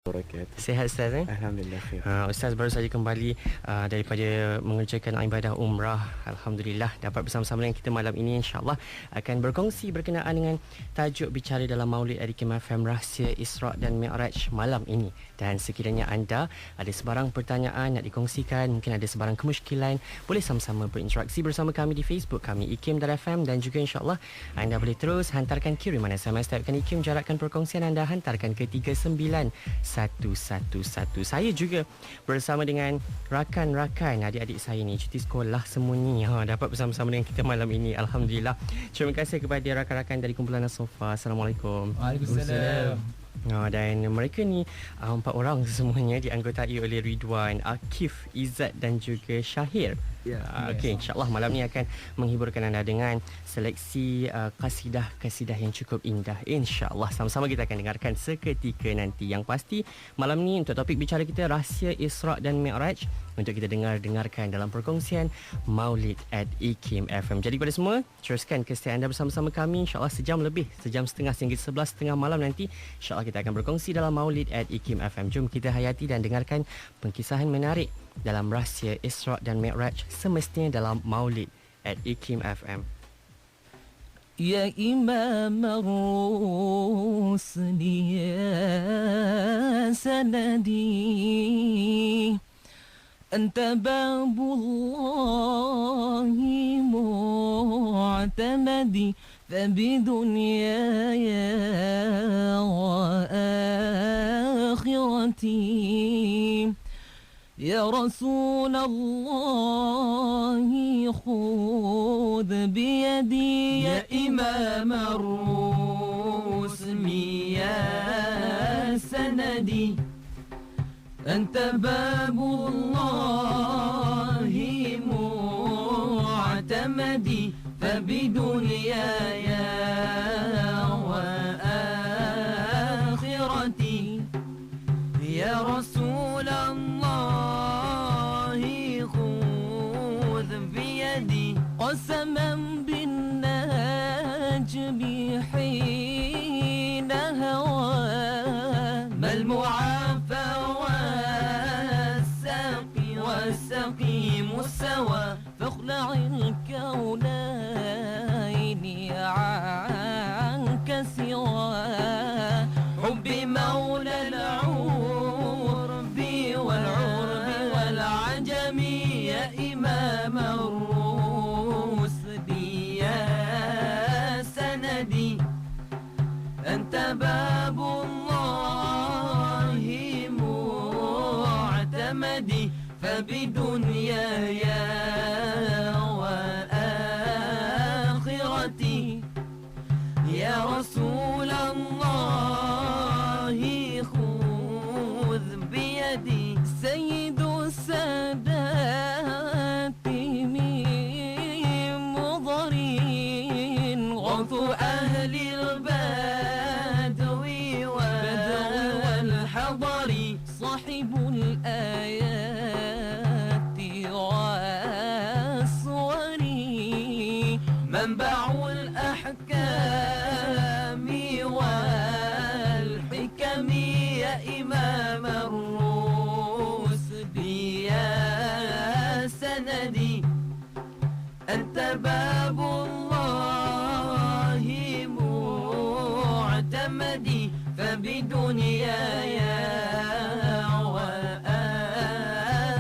Wabarakatuh. Sihat Ustaz Alhamdulillah khair. Ustaz baru saja kembali daripada mengerjakan ibadah umrah. Alhamdulillah dapat bersama-sama dengan kita malam ini, insya-Allah akan berkongsi berkenaan dengan tajuk bicara dalam Maulid Adikim FM Rahsia Isra' dan Mi'raj malam ini. Dan sekiranya anda ada sebarang pertanyaan nak dikongsikan, mungkin ada sebarang kemusykilan, boleh sama-sama berinteraksi bersama kami di Facebook kami ikim.fm, dan juga insya-Allah anda boleh terus hantarkan kiriman SMS typekan ikim, jarakkan perkongsian anda, hantarkan ke 39111. Saya juga bersama dengan rakan-rakan adik-adik saya ni, cuti sekolah semua ni, dapat bersama-sama dengan kita malam ini. Alhamdulillah. Terima kasih kepada rakan-rakan dari kumpulan As-Sofa. Assalamualaikum. Waalaikumsalam. Dan mereka ni 4 orang semuanya dianggotai oleh Ridwan, Akif, Izzat dan juga Syahir. Okey, insya-Allah malam ni akan menghiburkan anda dengan seleksi kasidah-kasidah yang cukup indah. Insya-Allah sama-sama kita akan dengarkan seketika nanti. Yang pasti malam ni untuk topik bicara kita Rahsia Isra' dan Mi'raj, untuk kita dengarkan dalam perkongsian Maulid at IKIM FM. Jadi kepada semua, teruskan kesetiaan anda bersama-sama kami, insya-Allah sejam lebih, sejam setengah sehingga 11.30 malam nanti. Insya-Allah kita akan berkongsi dalam Maulid at IKIM FM. Jom kita hayati dan dengarkan pengkisahan menarik dalam Rahsia Isra' dan Mi'raj semestinya dalam Maulid at IKIM FM. Ya Imam Ar-Rusli ya sanadi, anta babullahi mu'tamadi, فبدنياي وآخرتي يا رسول الله خذ بيدي يا إمام الرسل يا سندي أنت باب الله معتمدي فبدنياي وآخرتي يا رسول الله خذ بيدي قسما بالنجم حين هوى ما المعافى والسقيم السوى فاخلع الكونين عنك سوى حب مولى العرب والعجم يا إمام الرسل يا سندي أنت باب الله معتمدي فبدنياي وآخرتي يا رسول الله خذ بيدي سيد السادات من مضرين غوث أهل البدو والحضر صاحب الآيات والصور منبع الأحكام والحكم يا إمام الرسل يا سندي أنت باب الله معتمدي فبدنياي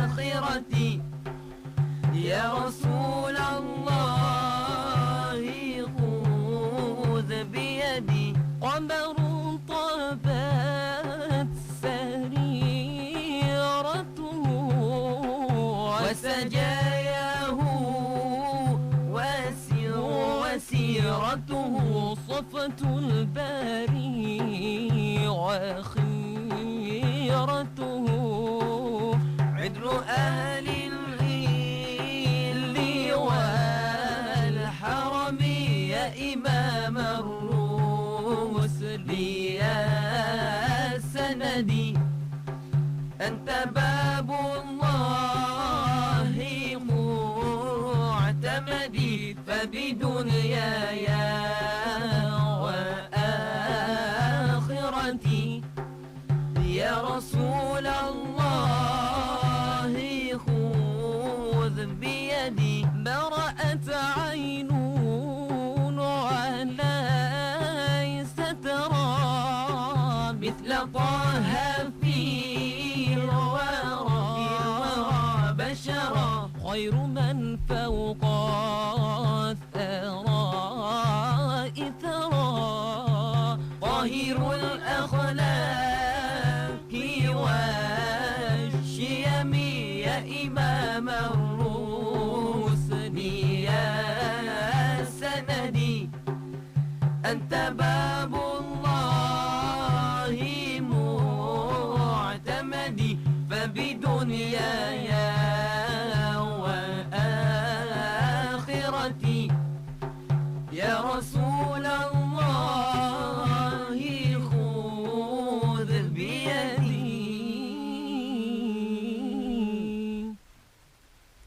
وآخرتي يا رسول الله خذ بيدي قمر طابت سريرته وسجاياه وسيرته صفة الباري وخيرته عدل أهل الغل والحرم يا إمام الرسل يا سندي أنت باب الله معتمدي فبدنياي وآخرتي يا رسول الله خذ بيدي برأت عين وليس ترى مثل طه في الورى بشرا خير من فوق الثرى إثرا طاهر الأخلاق والشيم يا إمام الرسل يا سندي أنت باب الله معتمدي فبدنياي وآخرتي يا رسول الله خذ بيدي.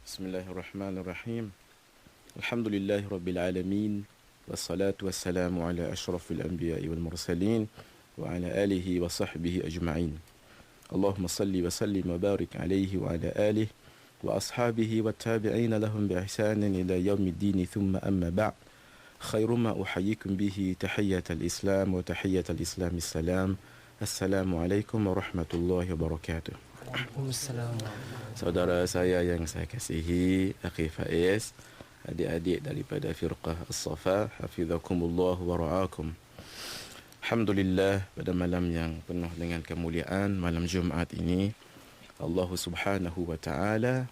بسم الله الرحمن الرحيم. الحمد لله رب العالمين والصلاة والسلام على أشرف الأنبياء والمرسلين وعلى آله وصحبه أجمعين. اللهم صل وسلم وبارك عليه وعلى آله وأصحابه والتابعين لهم بإحسان إلى يوم الدين ثم أما بعد. خير ما أحييكم به تحية الإسلام وتحية الإسلام السلام. السلام عليكم ورحمة الله وبركاته. Waalaikumsalam. Saudara saya yang saya kasihi, Akhi Faiz, adik-adik daripada Firqah As-Safa, hafizakumullah wa ra'akum. Alhamdulillah, pada malam yang penuh dengan kemuliaan, malam Jumaat ini, Allah Subhanahu wa Ta'ala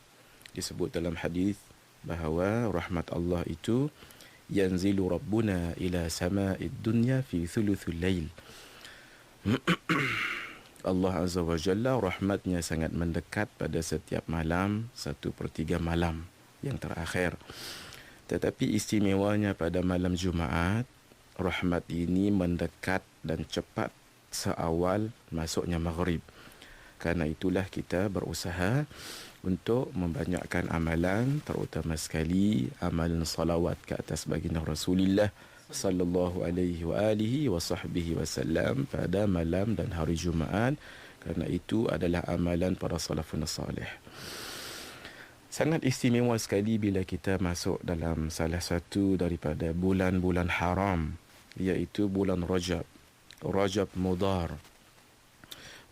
disebut dalam hadis bahawa rahmat Allah itu yanzilu rabbuna ila sama'id dunya fi thuluthul lail. Allah Azza wa Jalla rahmatnya sangat mendekat pada setiap malam, 1/3 malam yang terakhir. Tetapi istimewanya pada malam Jumaat, rahmat ini mendekat dan cepat seawal masuknya maghrib. Karena itulah kita berusaha untuk membanyakkan amalan, terutama sekali amalan salawat ke atas baginda Rasulullah sallallahu alaihi wa alihi wa sahbihi wasallam pada malam dan hari Jumaat, kerana itu adalah amalan para salafun salih. Sangat istimewa sekali bila kita masuk dalam salah satu daripada bulan-bulan haram, iaitu bulan Rajab, Rajab Mudhar.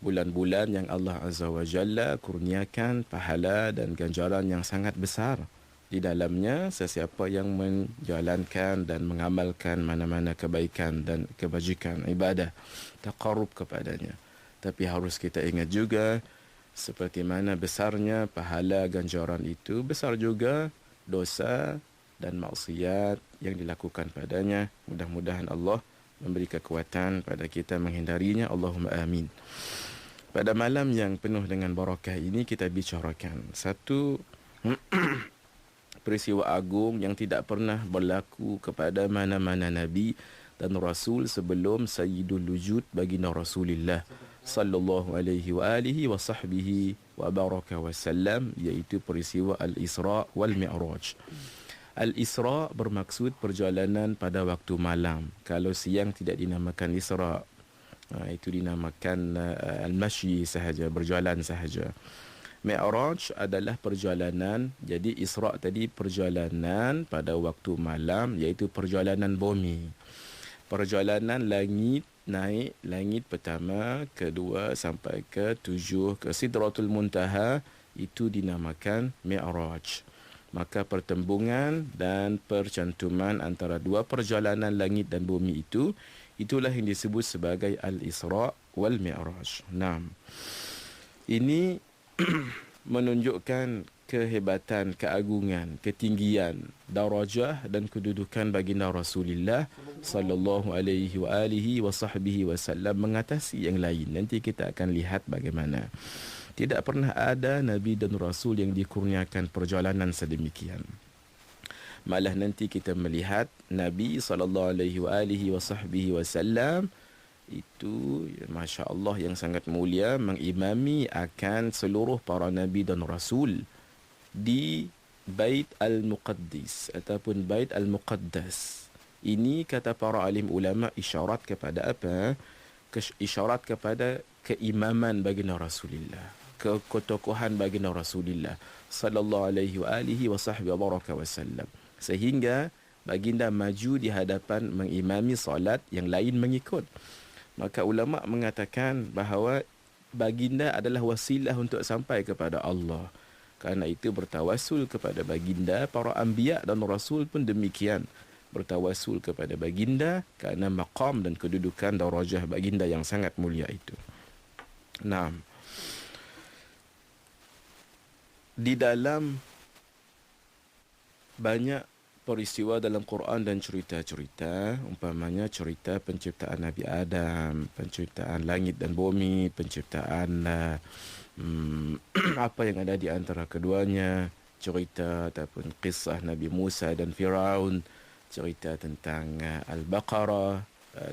Bulan-bulan yang Allah Azza wa Jalla kurniakan pahala dan ganjaran yang sangat besar. Di dalamnya, sesiapa yang menjalankan dan mengamalkan mana-mana kebaikan dan kebajikan, ibadah, taqarrub kepadanya. Tapi harus kita ingat juga, seperti mana besarnya pahala ganjaran itu, besar juga dosa dan maksiat yang dilakukan padanya. Mudah-mudahan Allah memberi kekuatan pada kita menghindarinya. Allahumma amin. Pada malam yang penuh dengan barakah ini, kita bicarakan satu peristiwa agung yang tidak pernah berlaku kepada mana-mana Nabi dan Rasul sebelum Sayyidul Wujud baginda Rasulullah sallallahu alaihi wa alihi wa sahbihi wa baraka wa sallam, iaitu peristiwa Al-Isra wal Mi'raj. Al-Isra bermaksud perjalanan pada waktu malam. Kalau siang tidak dinamakan Isra, itu dinamakan Al-Mashyi sahaja, berjalan sahaja. Mi'raj adalah perjalanan. Jadi Isra tadi perjalanan pada waktu malam, iaitu perjalanan bumi. Perjalanan langit, naik langit pertama, kedua sampai ke 7 ke Sidratul Muntaha, itu dinamakan Mi'raj. Maka pertembungan dan percantuman antara dua perjalanan langit dan bumi itu, itulah yang disebut sebagai Al-Isra wal Mi'raj. Ini menunjukkan kehebatan, keagungan, ketinggian, darajah dan kedudukan baginda Rasulullah sallallahu alaihi wa alihi wa sahbihi wasallam mengatasi yang lain. Nanti kita akan lihat bagaimana. Tidak pernah ada Nabi dan Rasul yang dikurniakan perjalanan sedemikian. Malah nanti kita melihat Nabi sallallahu alaihi wa alihi wa sahbihi wasallam itu, Masya Allah, yang sangat mulia, mengimami akan seluruh para Nabi dan Rasul di Bait Al-Muqaddis ataupun Bait Al-Muqaddas. Ini kata para alim ulama isyarat kepada apa? Isyarat kepada keimaman baginda Rasulullah, ketokohan baginda Rasulullah sallallahu alaihi wasallam, sehingga baginda maju di hadapan mengimami solat, yang lain mengikut. Maka ulama mengatakan bahawa baginda adalah wasilah untuk sampai kepada Allah. Karena itu bertawassul kepada baginda. Para anbiya dan rasul pun demikian, bertawassul kepada baginda kerana maqam dan kedudukan darajah baginda yang sangat mulia itu. Nah, di dalam banyak peristiwa dalam Quran dan cerita-cerita, umpamanya cerita penciptaan Nabi Adam, penciptaan langit dan bumi, penciptaan apa yang ada di antara keduanya, cerita ataupun kisah Nabi Musa dan Firaun, cerita tentang Al-Baqarah,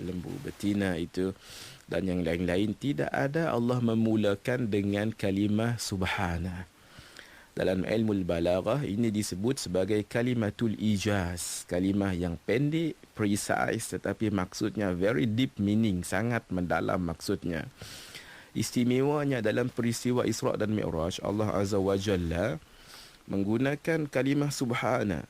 lembu betina itu, dan yang lain-lain, tidak ada Allah memulakan dengan kalimah subhana. Dalam ilmu balaghah ini disebut sebagai kalimatul ijaz, kalimah yang pendek, precise, tetapi maksudnya very deep meaning, sangat mendalam maksudnya. Istimewanya dalam peristiwa Isra' dan Mi'raj, Allah Azza wa Jalla menggunakan kalimah subhana.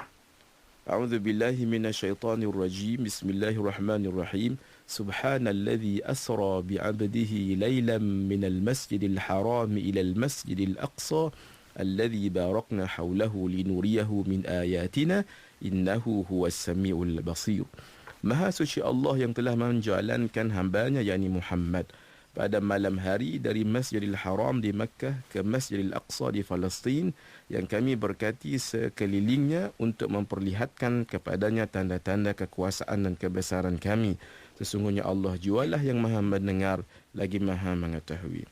A'udzu billahi minasyaitonir rajim. Bismillahirrahmanirrahim. Subhanalladzi asra bi'abdihi lailan minal masjidil haram ilal masjidil aqsa alladzi barakna hawlahu linuriyahu min ayatina innahu huwas samiul basir. Maha suci Allah yang telah menjalankan hambanya, yakni Muhammad, pada malam hari dari Masjidil Haram di Makkah ke Masjidil Aqsa di Palestin, yang kami berkati sekelilingnya untuk memperlihatkan kepadanya tanda-tanda kekuasaan dan kebesaran kami. Sesungguhnya Allah jualah yang maha mendengar lagi maha mengetahui.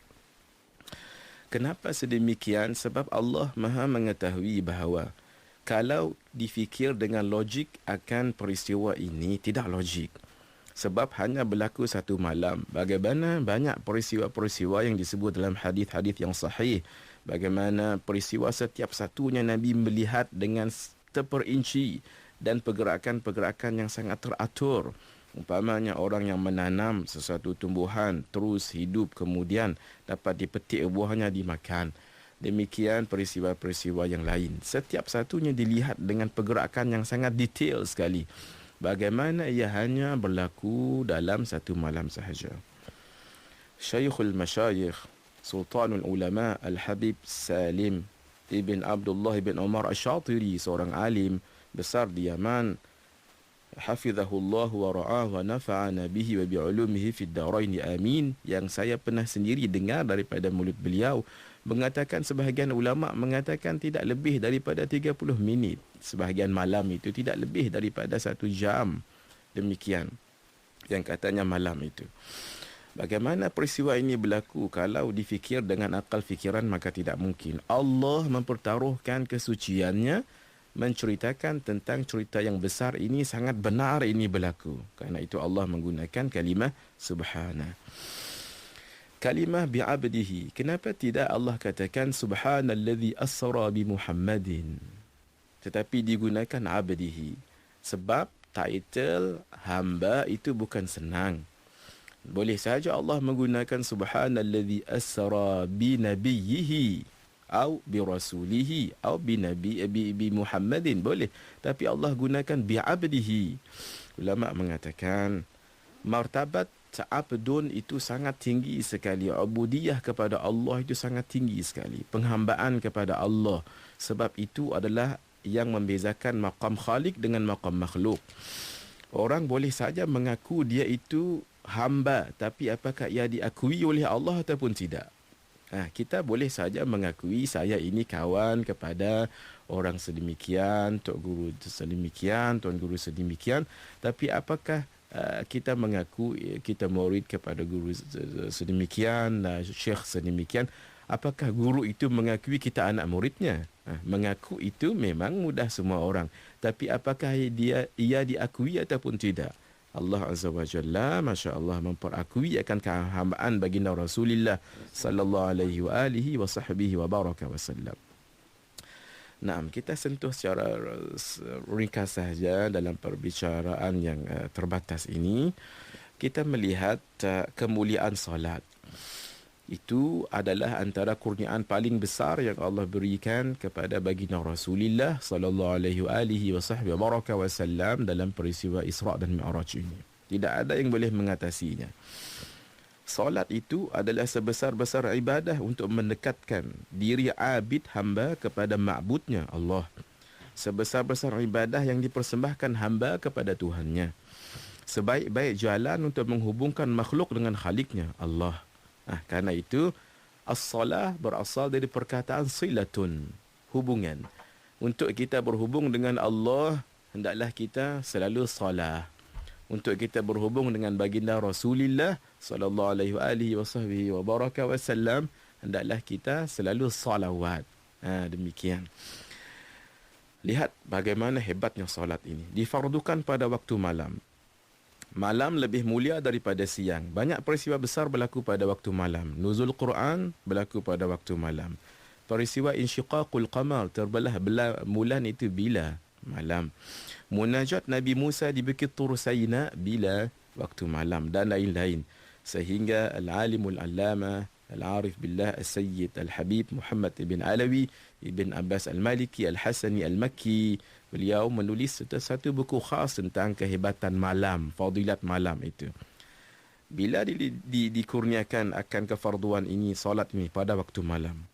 Kenapa sedemikian? Sebab Allah maha mengetahui bahawa kalau difikir dengan logik akan peristiwa ini, tidak logik. Sebab hanya berlaku satu malam. Bagaimana banyak peristiwa-peristiwa yang disebut dalam hadis-hadis yang sahih. Bagaimana peristiwa setiap satunya Nabi melihat dengan terperinci dan pergerakan-pergerakan yang sangat teratur. Umpamanya orang yang menanam sesuatu tumbuhan terus hidup, kemudian dapat dipetik buahnya dimakan. Demikian peristiwa-peristiwa yang lain. Setiap satunya dilihat dengan pergerakan yang sangat detail sekali. Bagaimana ia hanya berlaku dalam satu malam sahaja. Syekhul Masyayikh, Sultanul Ulama Al-Habib Salim Ibn Abdullah Ibn Umar Asy-Syatiri, seorang alim besar di Yaman, hafizahullah wa ra'ah wa nafa'ana bihi wa bi'ulumihi fid darain amin, yang saya pernah sendiri dengar daripada mulut beliau, mengatakan sebahagian ulama mengatakan tidak lebih daripada 30 minit. Sebahagian malam itu tidak lebih daripada 1 jam. Demikian yang katanya malam itu. Bagaimana peristiwa ini berlaku? Kalau difikir dengan akal fikiran maka tidak mungkin. Allah mempertaruhkan kesuciannya, menceritakan tentang cerita yang besar ini, sangat benar ini berlaku. Karena itu Allah menggunakan kalimah subhana. Kalimah bi'abdihi. Kenapa tidak Allah katakan subhanalladzi asra bi Muhammadin, tetapi digunakan abdihi? Sebab title hamba itu bukan senang. Boleh saja Allah menggunakan subhanalladzi asra bi nabiyhi atau bi rasulihi atau bi Muhammadin, boleh. Tapi Allah gunakan bi abdihi. Ulama mengatakan martabat abdun itu sangat tinggi sekali. Ubudiyah kepada Allah itu sangat tinggi sekali. Penghambaan kepada Allah. Sebab itu adalah yang membezakan maqam khaliq dengan maqam makhluk. Orang boleh saja mengaku dia itu hamba, tapi apakah ia diakui oleh Allah ataupun tidak? Kita boleh saja mengakui saya ini kawan kepada orang sedemikian, tok guru sedemikian, tuan guru sedemikian, tapi apakah kita mengaku kita murid kepada guru sedemikian, syekh sedemikian? Apakah guru itu mengakui kita anak muridnya? Mengaku itu memang mudah semua orang, tapi apakah ia diakui ataupun tidak? Allah Azza wa Jalla, Masya Allah, memperakui akan kehambaan baginda Rasulullah sallallahu alaihi wa alihi wa sahbihi wa baraka wasallam. Nah, kita sentuh secara ringkas sahaja dalam perbicaraan yang terbatas ini. Kita melihat kemuliaan salat. Itu adalah antara kurniaan paling besar yang Allah berikan kepada baginda Rasulullah sallallahu alaihi wasallam dalam peristiwa Isra' dan Mi'raj ini. Tidak ada yang boleh mengatasinya. Solat itu adalah sebesar-besar ibadah untuk mendekatkan diri abid hamba kepada ma'budnya Allah. Sebesar-besar ibadah yang dipersembahkan hamba kepada Tuhannya. Sebaik-baik jalan untuk menghubungkan makhluk dengan Khaliknya Allah. Karena itu, as-salah berasal dari perkataan silatun, hubungan. Untuk kita berhubung dengan Allah, hendaklah kita selalu salah. Untuk kita berhubung dengan baginda Rasulullah sallallahu alaihi wasallam, hendaklah kita selalu salawat. Demikian. Lihat bagaimana hebatnya solat ini. Difardukan pada waktu malam. Malam lebih mulia daripada siang. Banyak peristiwa besar berlaku pada waktu malam. Nuzul Quran berlaku pada waktu malam. Peristiwa insyiqaqul qamar, terbelah bulan itu bila? Malam. Munajat Nabi Musa di Bukit Tur Saina bila? Waktu malam, dan lain-lain. Sehingga Al-Alimul Allama Al-Arif Billah Al-Sayyid Al-Habib Muhammad Ibn Alawi Ibn Abbas Al-Maliki Al-Hasani Al-Makki, beliau menulis satu buku khas tentang kehebatan malam, fadilat malam itu. Bila dikurniakan akan kefarduan ini, solat ini pada waktu malam.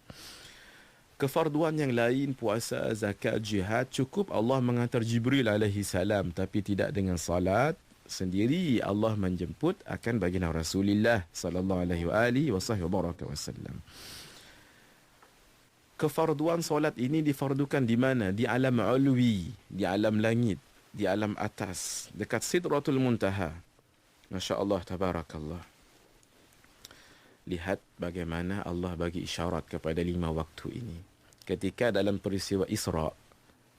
Kefarduan yang lain, puasa, zakat, jihad, cukup Allah mengantar Jibril alaihi salam, tapi tidak dengan salat. Sendiri Allah menjemput akan baginda Rasulullah sallallahu alaihi wasallam. Kefarduan solat ini difardukan di mana? Di alam ulwi, di alam langit, di alam atas, dekat Sidratul Muntaha. Masya Allah, tabarakallah. Lihat bagaimana Allah bagi isyarat kepada 5 waktu ini. Ketika dalam peristiwa Isra',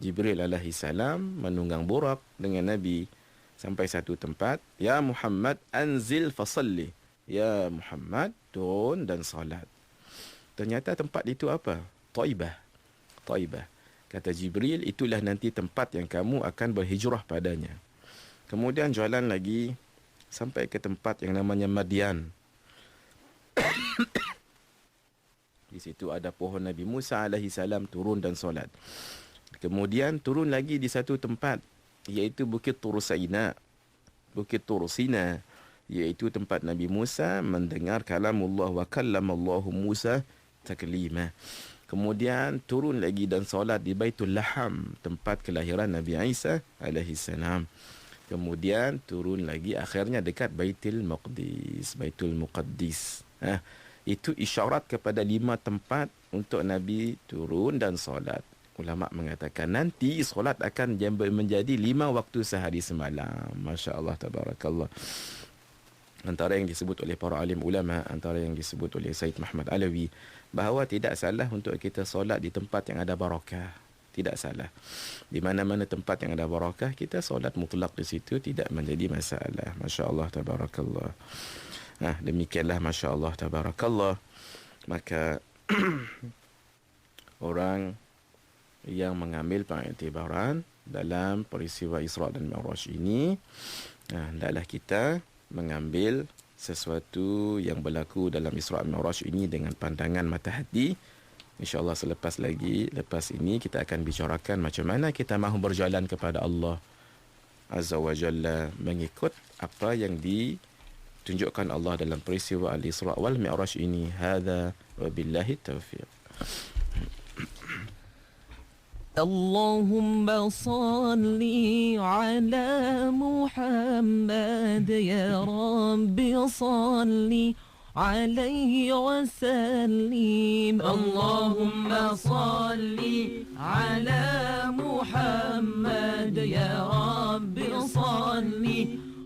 Jibril alaihi salam menunggang burak dengan Nabi sampai satu tempat. Ya Muhammad, anzil fasalli. Ya Muhammad, turun dan salat. Ternyata tempat itu apa? Taibah. Taibah. Kata Jibril, itulah nanti tempat yang kamu akan berhijrah padanya. Kemudian jalan lagi sampai ke tempat yang namanya Madian. Di situ ada pohon Nabi Musa alaihi salam, turun dan solat. Kemudian turun lagi di satu tempat, iaitu Bukit Tur Saina. Bukit Tur Sina, iaitu tempat Nabi Musa mendengar kalamullah wa kallamallahu Musa taklima. Kemudian turun lagi dan solat di Baitul Laham, tempat kelahiran Nabi Isa alaihi salam. Kemudian turun lagi akhirnya dekat Baitul Maqdis, Baitul Muqaddis. Itu isyarat kepada 5 tempat untuk Nabi turun dan solat. Ulama mengatakan nanti solat akan menjadi 5 waktu sehari semalam. Masya Allah, tabarakallah. Antara yang disebut oleh para alim ulama, antara yang disebut oleh Said Muhammad Alawi, bahawa tidak salah untuk kita solat di tempat yang ada barakah. Tidak salah. Di mana-mana tempat yang ada barakah, kita solat mutlak di situ tidak menjadi masalah. Masya Allah, tabarakallah. Demikianlah, Masya Allah, tabarakallah. Maka orang yang mengambil pengiktibaran dalam peristiwa Isra' dan Mi'raj ini, hendaklah kita mengambil sesuatu yang berlaku dalam Isra' dan Mi'raj ini dengan pandangan mata hati. InsyaAllah lepas ini kita akan bicarakan macam mana kita mahu berjalan kepada Allah Azza wa Jalla, mengikut apa yang ditunjukkan Allah dalam peristiwa Al-Isra' wal Mi'raj ini. Hadza wa billahi taufiq. اللهم صل على محمد يا رب صل عليه وسلم. اللهم صل على محمد يا رب صل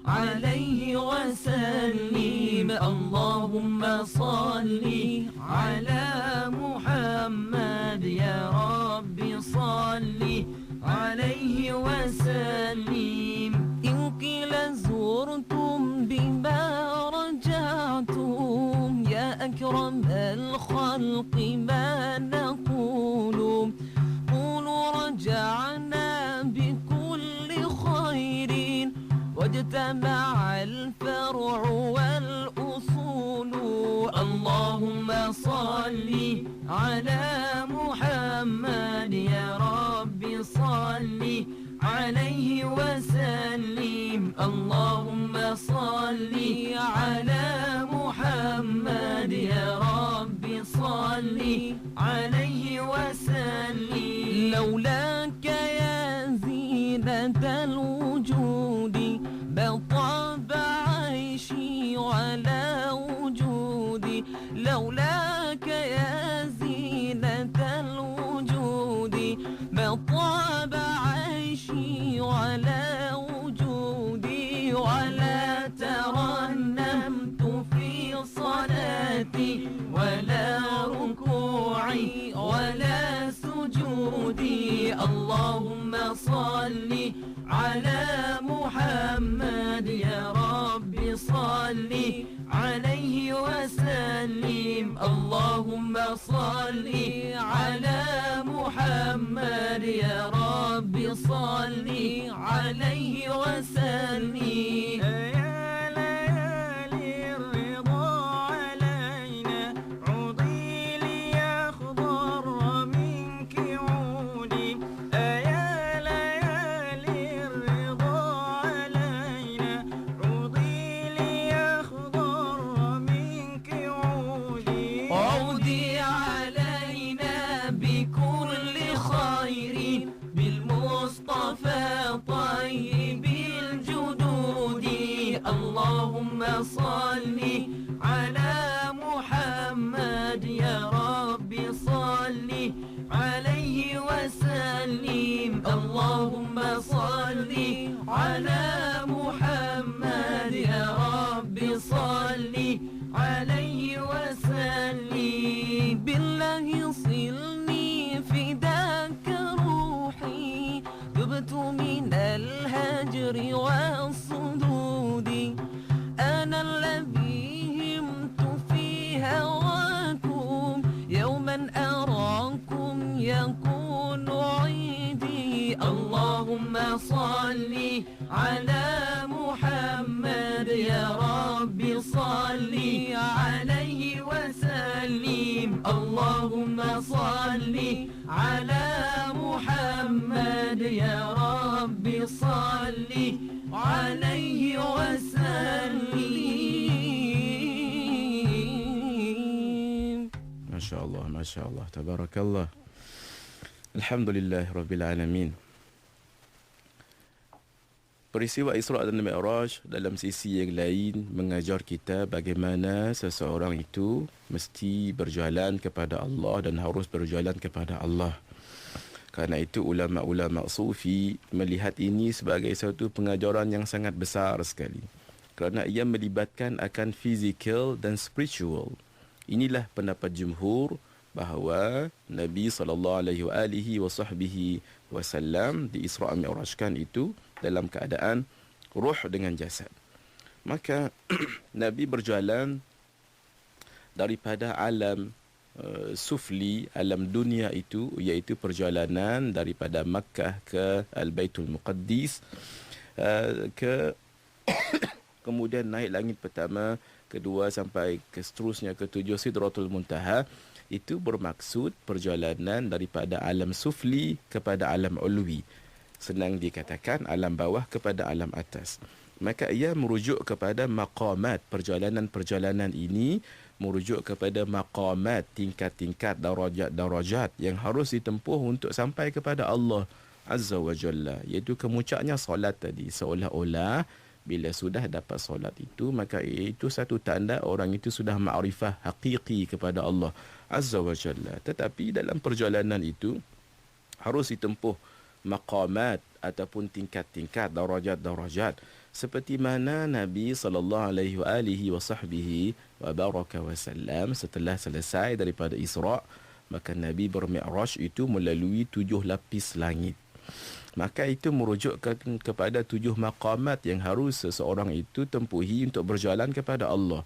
عليه وسلم. اللهم صل على محمد يا رب صل عليه وسلم. إن قيل زرتم بما رجعتم يا أكرم الخلق ما نقول. قولوا رجعنا بكل خير واجتمع الفرع والأصول. اللهم صل على محمد يا رب صل عليه وسلم اللهم صل على محمد يا رب صل عليه وسلم لولاك يا زينة الوجود بطاب عيشي على وجودي لولاك يا زينة الوجود بطاب عيشي على وجودي ولا ترنمت في صلاتي ولا ركوعي ولا سجودي اللهم صل على محمد يا رب صل عليه وسلم اللهم صل على محمد يا رب صل عليه وسلم عودي علينا بكل خير بالمصطفى طيب الجدود اللهم صل على محمد يا رب صل عليه وسلم اللهم صل على محمد يا رب صل عليه وسلم بالله صلني فداك روحي تبت من الهجر والصدود أنا الذي همت في هواكم يوما أراكم يكون عيدي اللهم صل على محمد يا رب صل عليه وسلم اللهم صل على محمد يا رب صل عليه وسلم ما شاء الله ما شاء الله تبارك الله الحمد لله رب العالمين. Peristiwa Isra' dan Mi'raj dalam sisi yang lain mengajar kita bagaimana seseorang itu mesti berjalan kepada Allah dan harus berjalan kepada Allah. Karena itu ulama-ulama sufi melihat ini sebagai satu pengajaran yang sangat besar sekali. Kerana ia melibatkan akan fizikal dan spiritual. Inilah pendapat jumhur bahawa Nabi SAW di Isra' Mi'rajkan itu dalam keadaan ruh dengan jasad. Maka Nabi berjalan daripada alam sufli, alam dunia itu, iaitu perjalanan daripada Makkah ke Al-Baitul Muqaddis, ke kemudian naik langit pertama, kedua sampai ke seterusnya ke-7 Sidratul Muntaha. Itu bermaksud perjalanan daripada alam sufli kepada alam ulwi. Senang dikatakan alam bawah kepada alam atas. Maka ia merujuk kepada maqamat. Perjalanan-perjalanan ini merujuk kepada maqamat, tingkat-tingkat, darajat-darajat yang harus ditempuh untuk sampai kepada Allah Azza wa Jalla. Iaitu kemuncaknya solat tadi. Seolah-olah bila sudah dapat solat itu, maka itu satu tanda orang itu sudah ma'rifah hakiki kepada Allah Azza wa Jalla. Tetapi dalam perjalanan itu harus ditempuh maqamat ataupun tingkat-tingkat, darajat-darajat, seperti mana Nabi SAW setelah selesai daripada Isra', maka Nabi bermi'raj itu melalui 7 lapis langit. Maka itu merujukkan kepada 7 maqamat yang harus seseorang itu tempuhi untuk berjalan kepada Allah.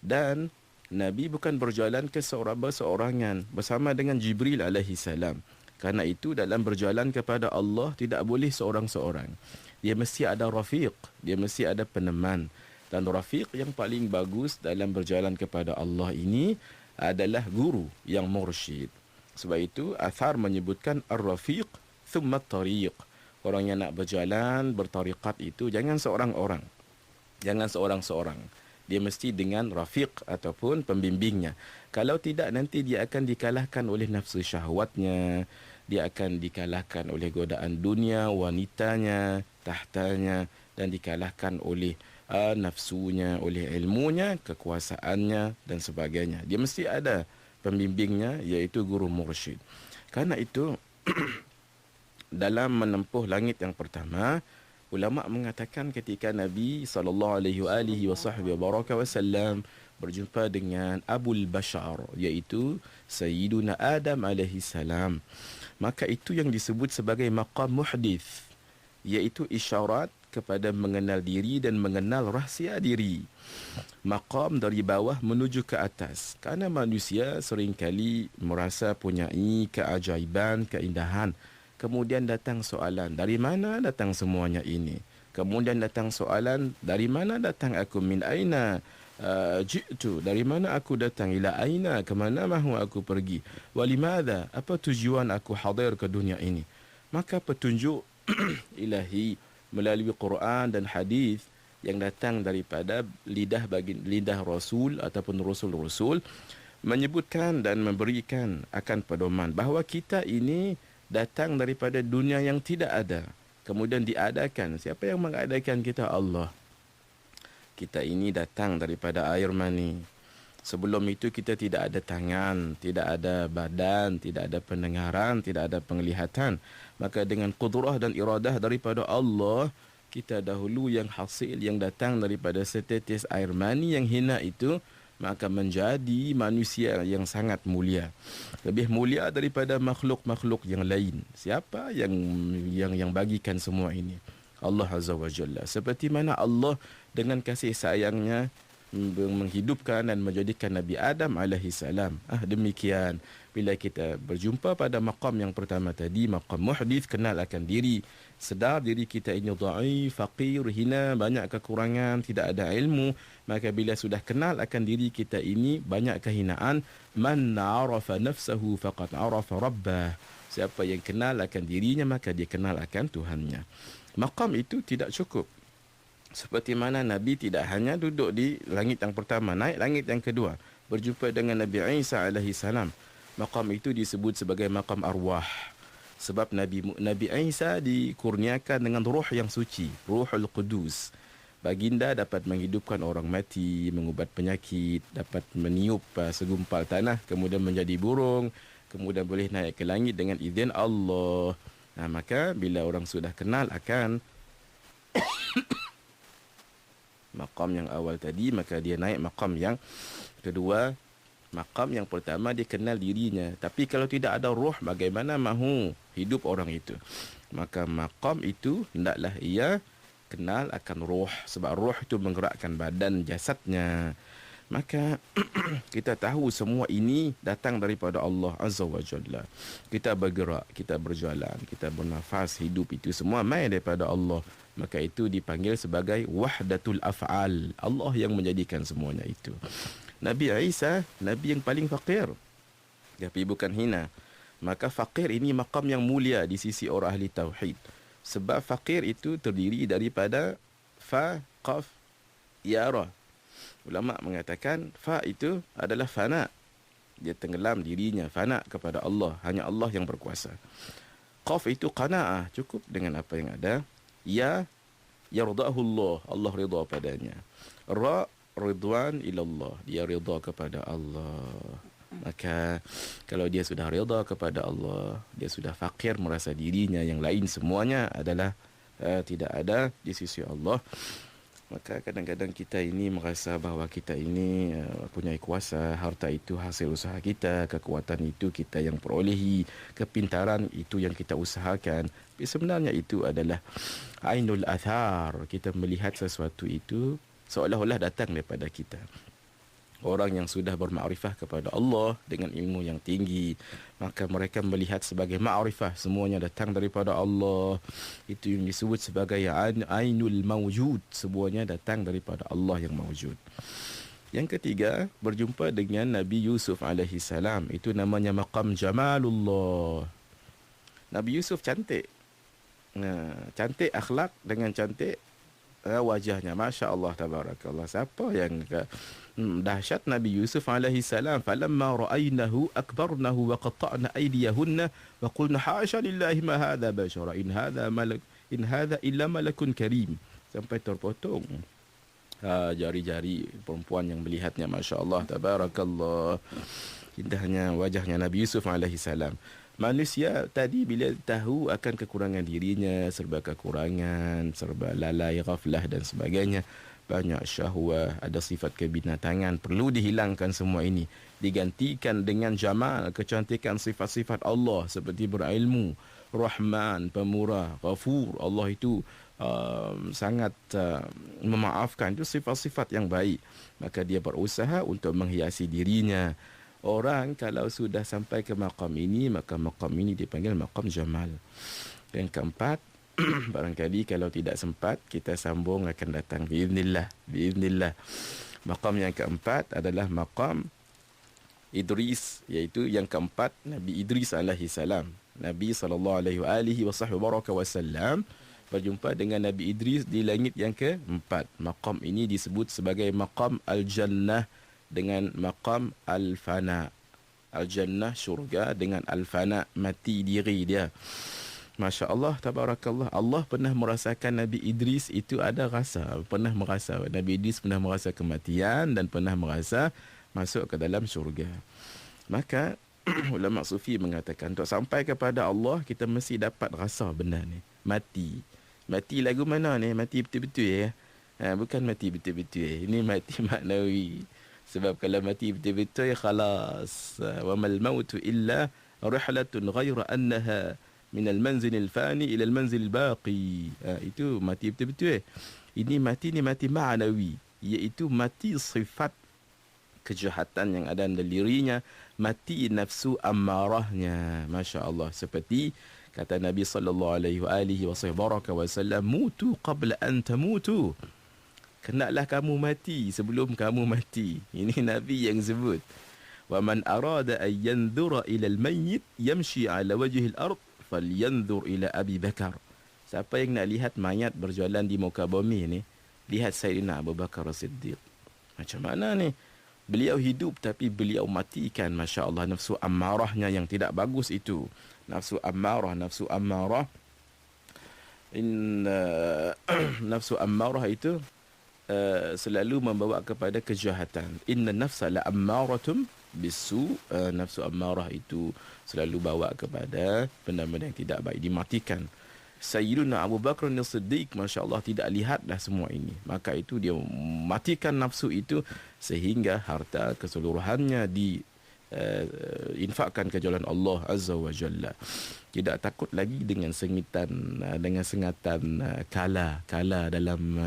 Dan Nabi bukan berjalan ke seorang-seorangan bersama dengan Jibril alaihi salam. Karena itu dalam berjalan kepada Allah tidak boleh seorang-seorang. Dia mesti ada rafiq, dia mesti ada peneman. Dan rafiq yang paling bagus dalam berjalan kepada Allah ini adalah guru yang mursyid. Sebab itu athar menyebutkan ar-rafiq thumma at-tariq. Orang yang nak berjalan, bertariqat itu jangan seorang-orang. Jangan seorang-seorang. Dia mesti dengan rafiq ataupun pembimbingnya. Kalau tidak, nanti dia akan dikalahkan oleh nafsu syahwatnya. Dia akan dikalahkan oleh godaan dunia, wanitanya, tahtanya. Dan dikalahkan oleh nafsunya, oleh ilmunya, kekuasaannya dan sebagainya. Dia mesti ada pembimbingnya, iaitu guru mursyid. Karena itu, dalam menempuh langit yang pertama, ulama mengatakan ketika Nabi SAW berjumpa dengan Abul Bashar, iaitu Sayyiduna Adam alaihi salam, maka itu yang disebut sebagai maqam muhdith, iaitu isyarat kepada mengenal diri dan mengenal rahsia diri. Maqam dari bawah menuju ke atas. Karena manusia seringkali merasa punyai keajaiban, keindahan. Kemudian datang soalan, dari mana datang semuanya ini? Kemudian datang soalan, dari mana datang aku? Min aina ji'tu? Dari mana aku datang? Ila aina? Kemana mahu aku pergi? Walimada? Apa tujuan aku hadir ke dunia ini? Maka petunjuk ilahi melalui Quran dan hadis yang datang daripada lidah Rasul ataupun Rasul-Rasul menyebutkan dan memberikan akan pedoman bahawa kita ini datang daripada dunia yang tidak ada. Kemudian diadakan. Siapa yang mengadakan kita? Allah. Kita ini datang daripada air mani. Sebelum itu kita tidak ada tangan, tidak ada badan, tidak ada pendengaran, tidak ada penglihatan. Maka dengan qudrah dan iradah daripada Allah, kita dahulu yang hasil yang datang daripada setetes air mani yang hina itu, maka menjadi manusia yang sangat mulia. Lebih mulia daripada makhluk-makhluk yang lain. Siapa yang bagikan semua ini? Allah Azza wa Jalla. Seperti mana Allah dengan kasih sayangnya menghidupkan dan menjadikan Nabi Adam alaihi salam. Demikian. Bila kita berjumpa pada maqam yang pertama tadi, maqam muhdith, kenal akan diri, sedar diri kita ini dhaif, faqir, hina, banyak kekurangan, tidak ada ilmu. Maka bila sudah kenal akan diri kita ini banyak kehinaan, man arafa nafsahu faqad arafa rabbah. Siapa yang kenal akan dirinya, maka dia kenal akan Tuhannya. Maqam itu tidak cukup. Seperti mana Nabi tidak hanya duduk di langit yang pertama, naik langit yang kedua, berjumpa dengan Nabi Isa alaihi salam. Maqam itu disebut sebagai maqam arwah. Sebab Nabi Isa dikurniakan dengan ruh yang suci, Ruhul Qudus. Baginda dapat menghidupkan orang mati, mengubat penyakit, dapat meniup segumpal tanah, kemudian menjadi burung, kemudian boleh naik ke langit dengan izin Allah. Maka bila orang sudah kenal akan maqam yang awal tadi, maka dia naik maqam yang kedua. Maqam yang pertama dia kenal dirinya. Tapi kalau tidak ada roh, bagaimana mahu hidup orang itu? Maka maqam itu hendaklah ia kenal akan roh. Sebab roh itu menggerakkan badan jasadnya. Maka kita tahu semua ini datang daripada Allah Azza wa Jalla. Kita bergerak, kita berjalan, kita bernafas, hidup itu semua mai daripada Allah. Maka itu dipanggil sebagai wahdatul af'al. Allah yang menjadikan semuanya itu. Nabi Isa, Nabi yang paling fakir. Tapi bukan hina. Maka fakir ini maqam yang mulia di sisi orang ahli tauhid. Sebab fakir itu terdiri daripada fa, qaf, ya, ra. Ulama mengatakan fa itu adalah fana. Dia tenggelam dirinya, fana kepada Allah. Hanya Allah yang berkuasa. Qaf itu qana'ah, cukup dengan apa yang ada. Ya, yardahu Allah, Allah ridha padanya. Ra, ridwan ilallah, dia ridha kepada Allah. Maka kalau dia sudah ridha kepada Allah, dia sudah fakir, merasa dirinya yang lain semuanya adalah tidak ada di sisi Allah. Maka kadang-kadang kita ini merasa bahawa kita ini punya kuasa, harta itu hasil usaha kita, kekuatan itu kita yang perolehi, kepintaran itu yang kita usahakan. Tapi sebenarnya itu adalah ainul athar. Kita melihat sesuatu itu seolah-olah datang daripada kita. Orang yang sudah bermakrifah kepada Allah dengan ilmu yang tinggi, maka mereka melihat sebagai makrifah, semuanya datang daripada Allah. Itu yang disebut sebagai ainul mawjud, semuanya datang daripada Allah yang mawjud. Yang ketiga, berjumpa dengan Nabi Yusuf alaihi salam. Itu namanya maqam jamalullah. Nabi Yusuf cantik. Cantik akhlak dengan cantik wajahnya. Masya Allah, tabarakallah. Siapa yang dahsyat Nabi Yusuf alaihi salam. Falamma ra'aynahu akbarnahu wa qatta'na aydiyahunna wa qulna hasya lillahi ma hadha bashara in hadha illa malakun karim. Sampai terpotong jari-jari perempuan yang melihatnya. Masya Allah, tabarakallah. Indahnya wajahnya Nabi Yusuf alaihi salam. Manusia tadi bila tahu akan kekurangan dirinya, serba kekurangan, serba lalai, ghaflah dan sebagainya, banyak syahwah, ada sifat kebinatangan, perlu dihilangkan semua ini, digantikan dengan jamal, kecantikan sifat-sifat Allah seperti berilmu, Rahman, pemurah, Ghafur. Allah itu sangat memaafkan. Itu sifat-sifat yang baik. Maka dia berusaha untuk menghiasi dirinya. Orang kalau sudah sampai ke maqam ini, maka maqam ini dipanggil maqam jamal. Yang keempat, barangkali kalau tidak sempat, kita sambung akan datang biiznillah. Maqam yang keempat adalah maqam Idris, iaitu yang keempat Nabi Idris alaihi salam. Nabi SAW berjumpa dengan Nabi Idris di langit yang keempat. Maqam ini disebut sebagai maqam al-jannah dengan maqam al-fana. Al-jannah syurga, dengan al-fana mati diri dia. Masya Allah, tabarakallah. Allah pernah merasakan Nabi Idris itu ada rasa. Nabi Idris pernah merasa kematian dan pernah merasa masuk ke dalam syurga. Maka ulama sufi mengatakan untuk sampai kepada Allah, kita mesti dapat rasa benda ni. Mati lagu mana ni? Mati betul-betul ya. Bukan mati betul-betul. Ini mati maknawi. Sebab kalau mati betul-betul, khalas. Wa mal mautu illa rihlatun ghaira annaha min al-manzil al-fani ila al-manzil al-baqi. Itu mati betul-betul. Ini mati ni mati ma'nawi, iaitu mati sifat kejahatan yang ada dalam dirinya, mati nafsu ammarahnya. Masya Allah. Seperti kata Nabi SAW, mutu qabla an tamutu. Hendaklah kamu mati sebelum kamu mati. Ini Nabi yang sebut. Wa man arada an yanzura ila al-mayyit yamshi ala wajhi al-ard falyanzur ila Abi Bakar. Siapa yang nak lihat mayat berjalan di muka bumi ni, lihat Sayyidina Abu Bakar As-Siddiq. Macam mana ni? Beliau hidup tapi beliau matikan, Masya Allah, nafsu ammarahnya yang tidak bagus itu. Nafsu ammarah nafsu ammarah itu selalu membawa kepada kejahatan. Inna nafsa la ammaratum bisu. Nafsu ammarah itu selalu bawa kepada benda-benda yang tidak baik, dimatikan. Sayyiduna Abu Bakar As-Siddiq, Masya Allah, tidak lihatlah semua ini. Maka itu dia matikan nafsu itu sehingga harta keseluruhannya diinfakkan ke jalan Allah Azza wa Jalla. Tidak takut lagi dengan sengatan kala dalam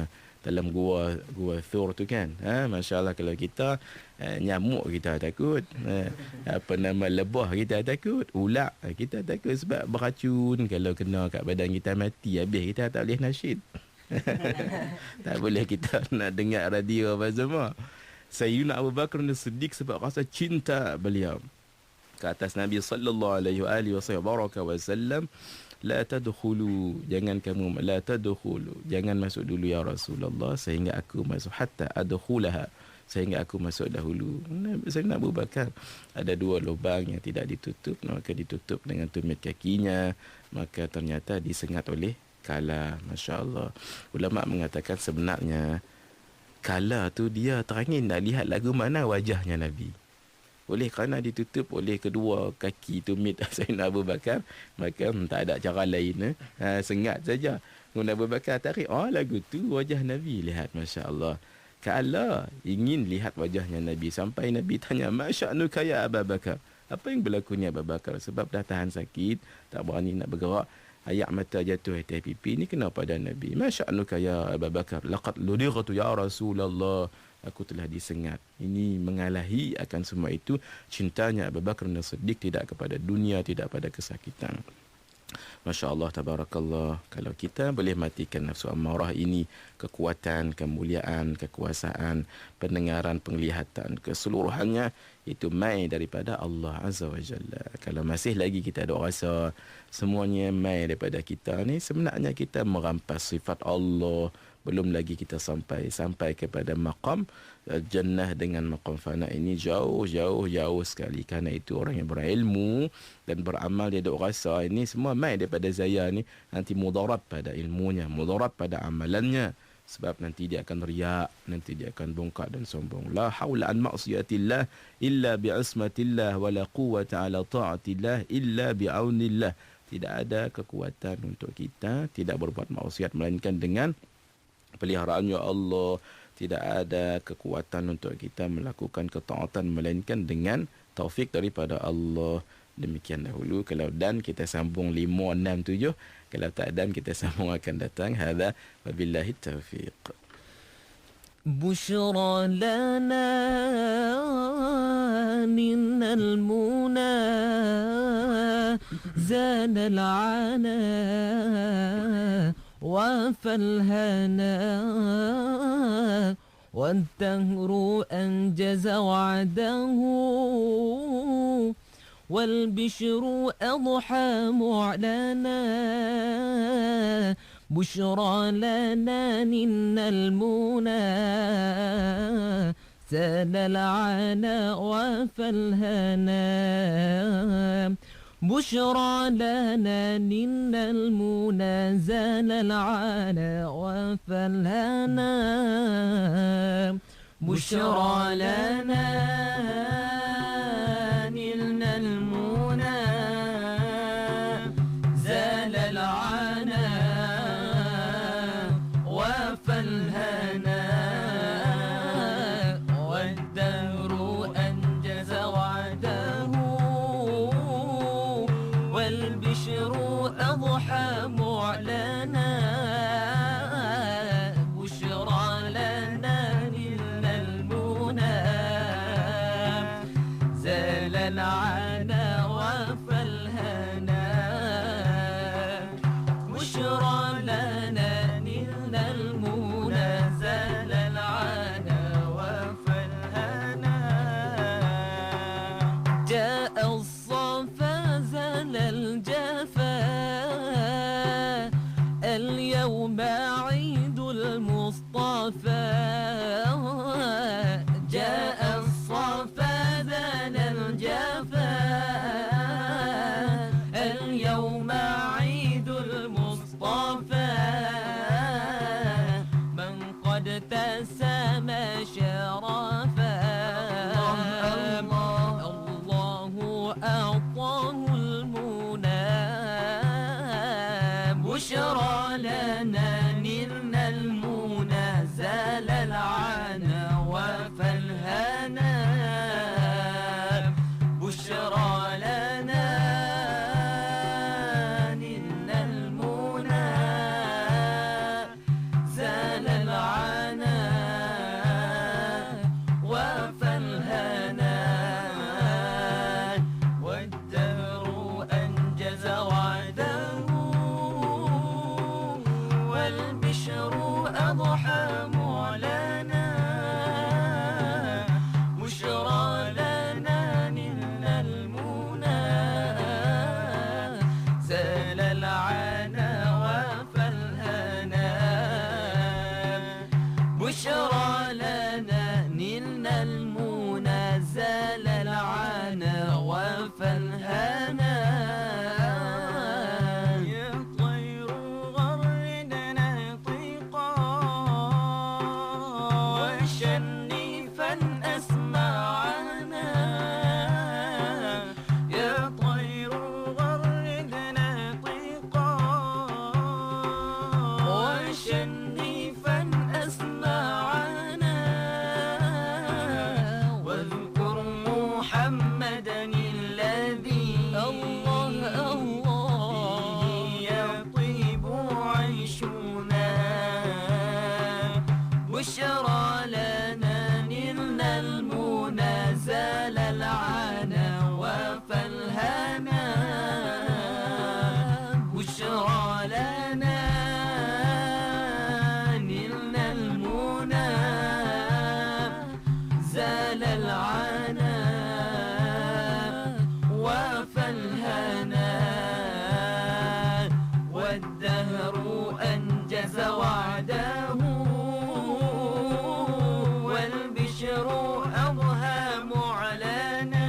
gua Thur tu kan. Masya Allah, kalau kita nyamuk kita takut, lebah kita takut, ulat kita takut sebab beracun. Kalau kena kat badan kita mati habis, kita tak boleh nasyid. Tak boleh kita nak dengar radio apa semua. Sayyidina Abu Bakar As-Siddiq sebab rasa cinta beliau ke atas Nabi sallallahu alaihi wasallam, la tadkhulu, jangan masuk dulu ya Rasulullah sehingga aku masuk, hatta adkhulaha, sehingga aku masuk dahulu. Sayyidina Abu Bakar ada dua lubang yang tidak ditutup, maka ditutup dengan tumit kakinya, maka ternyata disengat oleh kala. Masya Allah. Ulama mengatakan sebenarnya kala tu dia terangin nak lihat lagu mana wajahnya Nabi. Oleh kerana ditutup oleh kedua kaki tumit Sayyidina Abu Bakar, maka tak ada cara lain. Sengat saja. Kemudian Abu Bakar tarik, lagu tu wajah Nabi, lihat. Masya Allah. Kala ingin lihat wajahnya Nabi, sampai Nabi tanya, ma sya'nuka ya Abu Bakar? Apa yang berlakunya Abu Bakar? Sebab dah tahan sakit, tak berani nak bergerak, ayak mata jatuh atas pipi. Ini kenapa pada Nabi? Ma sya'nuka ya Abu Bakar? Laqad ludightu ya Rasulullah. Aku telah disengat. Ini mengalahi akan semua itu cintanya Abu Bakar As-Siddiq, tidak kepada dunia, tidak pada kesakitan. Masya Allah, tabarakallah. Kalau kita boleh matikan nafsu amarah ini, kekuatan, kemuliaan, kekuasaan, pendengaran, penglihatan, keseluruhannya, itu mai daripada Allah Azza wa Jalla. Kalau masih lagi kita ada rasa semuanya mai daripada kita ni, sebenarnya kita merampas sifat Allah. Belum lagi kita sampai kepada maqam jannah dengan maqam fana ini jauh sekali. Kerana itu orang yang berilmu dan beramal, dia ada rasa ini semua mai daripada saya ni, nanti mudarat pada ilmunya, mudarat pada amalannya. Sebab nanti dia akan riak, nanti dia akan bongkak dan sombong. La haula an ma'siyatillah illa bi'ismatillah wa la quwwata ala ta'atillah illa bi'aunillah. Tidak ada kekuatan untuk kita tidak berbuat maksiat melainkan dengan peliharaannya Allah. Tidak ada kekuatan untuk kita melakukan ketaatan melainkan dengan taufik daripada Allah. Demikian dahulu. Kalau dan kita sambung 5, 6, 7. Kalau tak dan kita sambung akan datang. Hadza wabillahi taufiq. بشرى لنا من المنى زان العنا وفى الهنا والدهر أنجز وعده والبشر أضحى معلنا بشرى لنا نن المنى سال العنا وفى الهنا بشرى لنا نن المنى زال العنا وفى الهنا بشرى لنا نن المنى زال العنا وفى الهنا والدهر أنجز وعده والبشر أضحى معلنا بشرى لنا نل المنى زال العنا وفى الهنا بشرى لنا نل المنى زال العنا وفى الهنا جاء الصفا زال الجفا اليوم عيد المصطفى جاء الصفا زال الجفا اليوم عيد المصطفى من قد تسامى شرفا الله أعطاه المنى بشرى لنا نلنا المنى زال العنا وفى الهنا بشرى لنا نلنا المنى زال العنا وفى الهنا والدهر أنجز وعده وافى الهنا والدهر أنجز وعده والبشر أضحى معلنا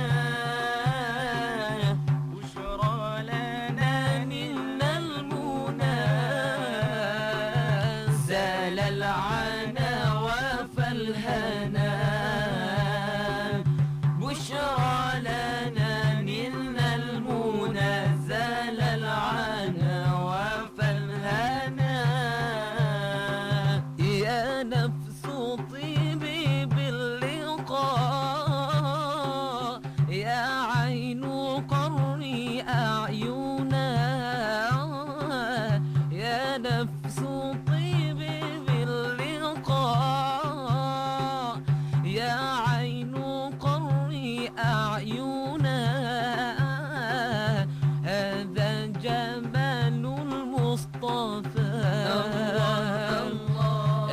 بشرى لنا نلنا المنى زال العنا وافى الهنا بشرى لنا نلنا المنى زال العنا وافى الهنا يا نفس طيبي باللقاء يا عين قري أعينا يا نفس طيبي باللقاء يا عين قري أعينا هذا جمال المصطفى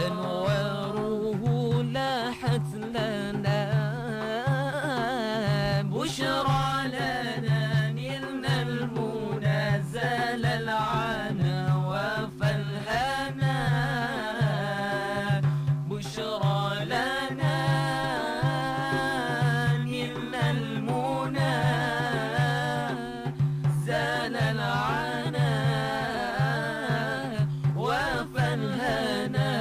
أنواره لاحت لنا بشرى لنا نلنا المنى زال العنا وافى الهنا بشرى لنا نلنا المنى زال العنا وافى الهنا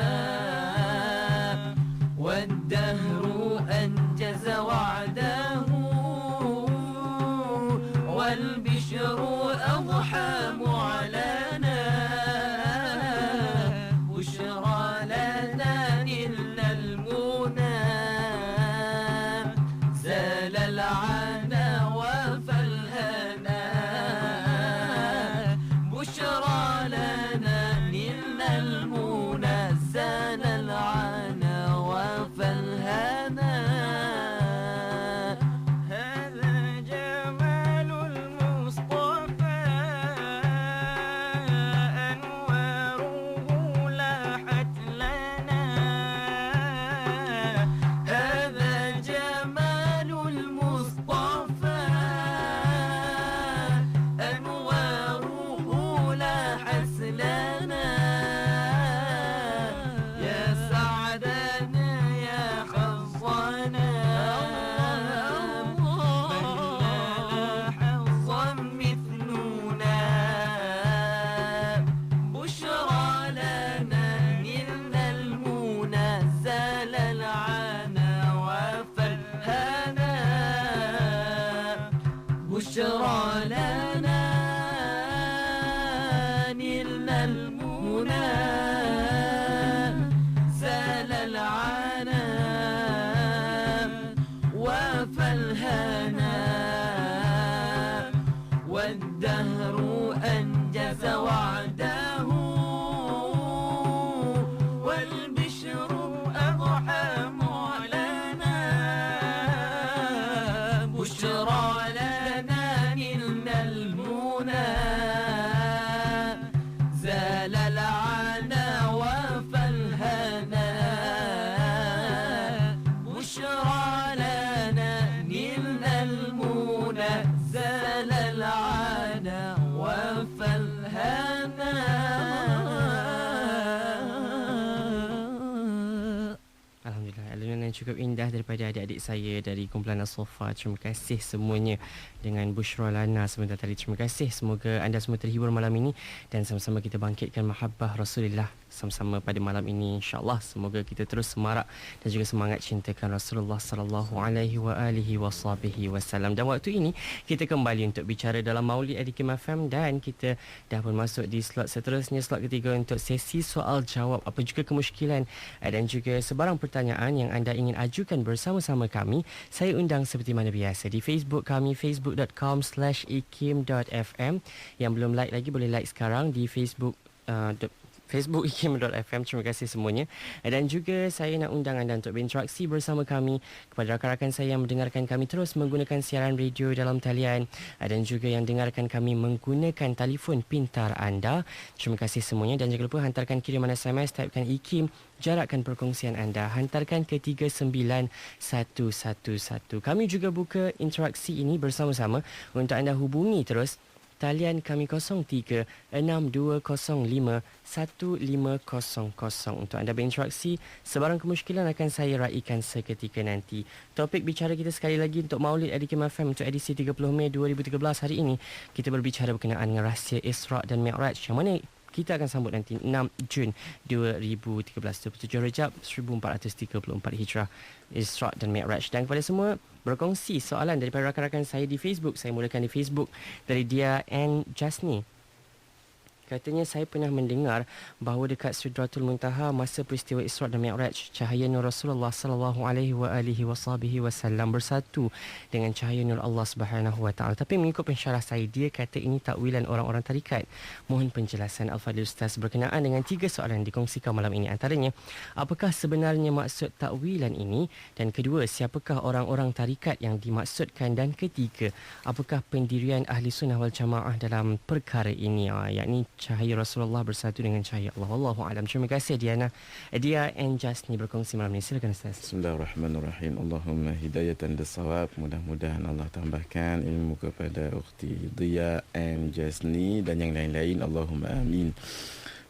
والدهر أنجز وعده والبشر أضحى معلنا بشرى لنا نلنا المنى زال العنا وافى الهنا بشرى لنا نلنا المنى زال العنا وافى الهنا هذا جمال المصطفى أنواره لاحت لنا هذا جمال المصطفى أنواره لاحت لنا يا سعدنا يا حظنا من لا حظا مثلنا بشرى لنا نلنا المنى زال العنا وافى الهنا بشرى لنا نلنا المنى زال العنا وافى الهنا والدهر أنجز وعده والبشر أضحى معلنا بشرى لنا نلنا المنى زال العنا وافى الهنا بشرى لنا نلنا المنى زال العنا وافى الهنا Alhamdulillah, alunan yang cukup indah daripada adik-adik saya dari kumpulan As-Sofa. Terima kasih semuanya dengan Bushra Lana sebentar tadi. Terima kasih. Semoga anda semua terhibur malam ini dan sama-sama kita bangkitkan mahabbah Rasulullah sama-sama pada malam ini, insya-Allah. Semoga kita terus semarak dan juga semangat cintakan Rasulullah sallallahu alaihi wa alihi wasallam. Dan waktu ini kita kembali untuk bicara dalam Maulid Adikim FM dan kita dah pun masuk di slot seterusnya, slot ketiga untuk sesi soal jawab apa juga kemusykilan dan juga sebarang pertanyaan yang anda ingin ajukan bersama-sama kami. Saya undang seperti mana biasa di Facebook kami, facebook.com/ikim.fm. Yang belum like lagi boleh like sekarang di Facebook Facebook ikim.fm. Terima kasih semuanya. Dan juga saya nak undang anda untuk berinteraksi bersama kami. Kepada rakan-rakan saya yang mendengarkan kami terus menggunakan siaran radio dalam talian, dan juga yang dengarkan kami menggunakan telefon pintar anda, terima kasih semuanya. Dan jangan lupa hantarkan kiriman SMS, typekan IKIM, jarakkan perkongsian anda, hantarkan ke 39111. Kami juga buka interaksi ini bersama-sama untuk anda hubungi terus talian kami 0362051500 untuk anda berinteraksi. Sebarang kemusykilan akan saya raikan seketika nanti. Topik bicara kita sekali lagi untuk Maulid Adikim FM untuk edisi 30 Mei 2013 hari ini, kita berbicara berkenaan dengan rahsia Isra' dan Mi'raj, yang mana kita akan sambut nanti 6 Jun 2013, 27 Rejab 1434 Hijrah, Isra' dan Mi'raj. Dan kepada semua, berkongsi soalan daripada rakan-rakan saya di Facebook. Saya mulakan di Facebook dari Dia N. Jasni. Katanya, saya pernah mendengar bahawa dekat Sidratul Muntaha masa peristiwa Isra' dan Mi'raj, cahaya nur Rasulullah sallallahu alaihi wasallam bersatu dengan cahaya nur Allah Subhanahu wa taala. Tapi mengikut pensyarah saya, dia kata ini takwilan orang-orang tarikat. Mohon penjelasan Al-Fadhil Ustaz berkenaan dengan 3 soalan dikongsikan malam ini. Antaranya, apakah sebenarnya maksud takwilan ini? Dan kedua, siapakah orang-orang tarikat yang dimaksudkan? Dan ketiga, apakah pendirian Ahli Sunnah wal Jamaah dalam perkara ini, yakni cahaya Rasulullah bersatu dengan cahaya Allah. Wallahu a'lam. Terima kasih Dia and Jasni berkongsi malam ini. Silakan Ustaz. Bismillahirrahmanirrahim. Allahumma hidayatan lis-shawab. Mudah-mudahan Allah tambahkan ilmu kepada ukhti Dia and Jasni dan yang lain-lain. Allahumma amin.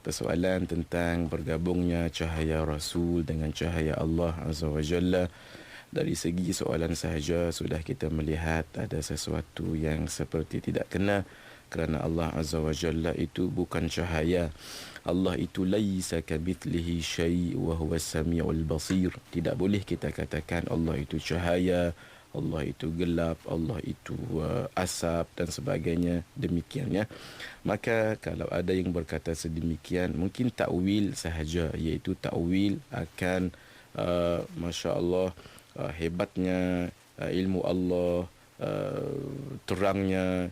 Persoalan tentang bergabungnya cahaya Rasul dengan cahaya Allah Azza wa Jalla. Dari segi soalan sahaja sudah kita melihat ada sesuatu yang seperti tidak kena, kerana Allah Azza wa Jalla itu bukan cahaya. Allah itu laisa kamithlihi syai' wa huwas samiul basir. Tidak boleh kita katakan Allah itu cahaya, Allah itu gelap, Allah itu asap dan sebagainya. Demikian ya. Maka kalau ada yang berkata sedemikian, mungkin takwil sahaja, iaitu takwil akan masya-Allah hebatnya ilmu Allah, terangnya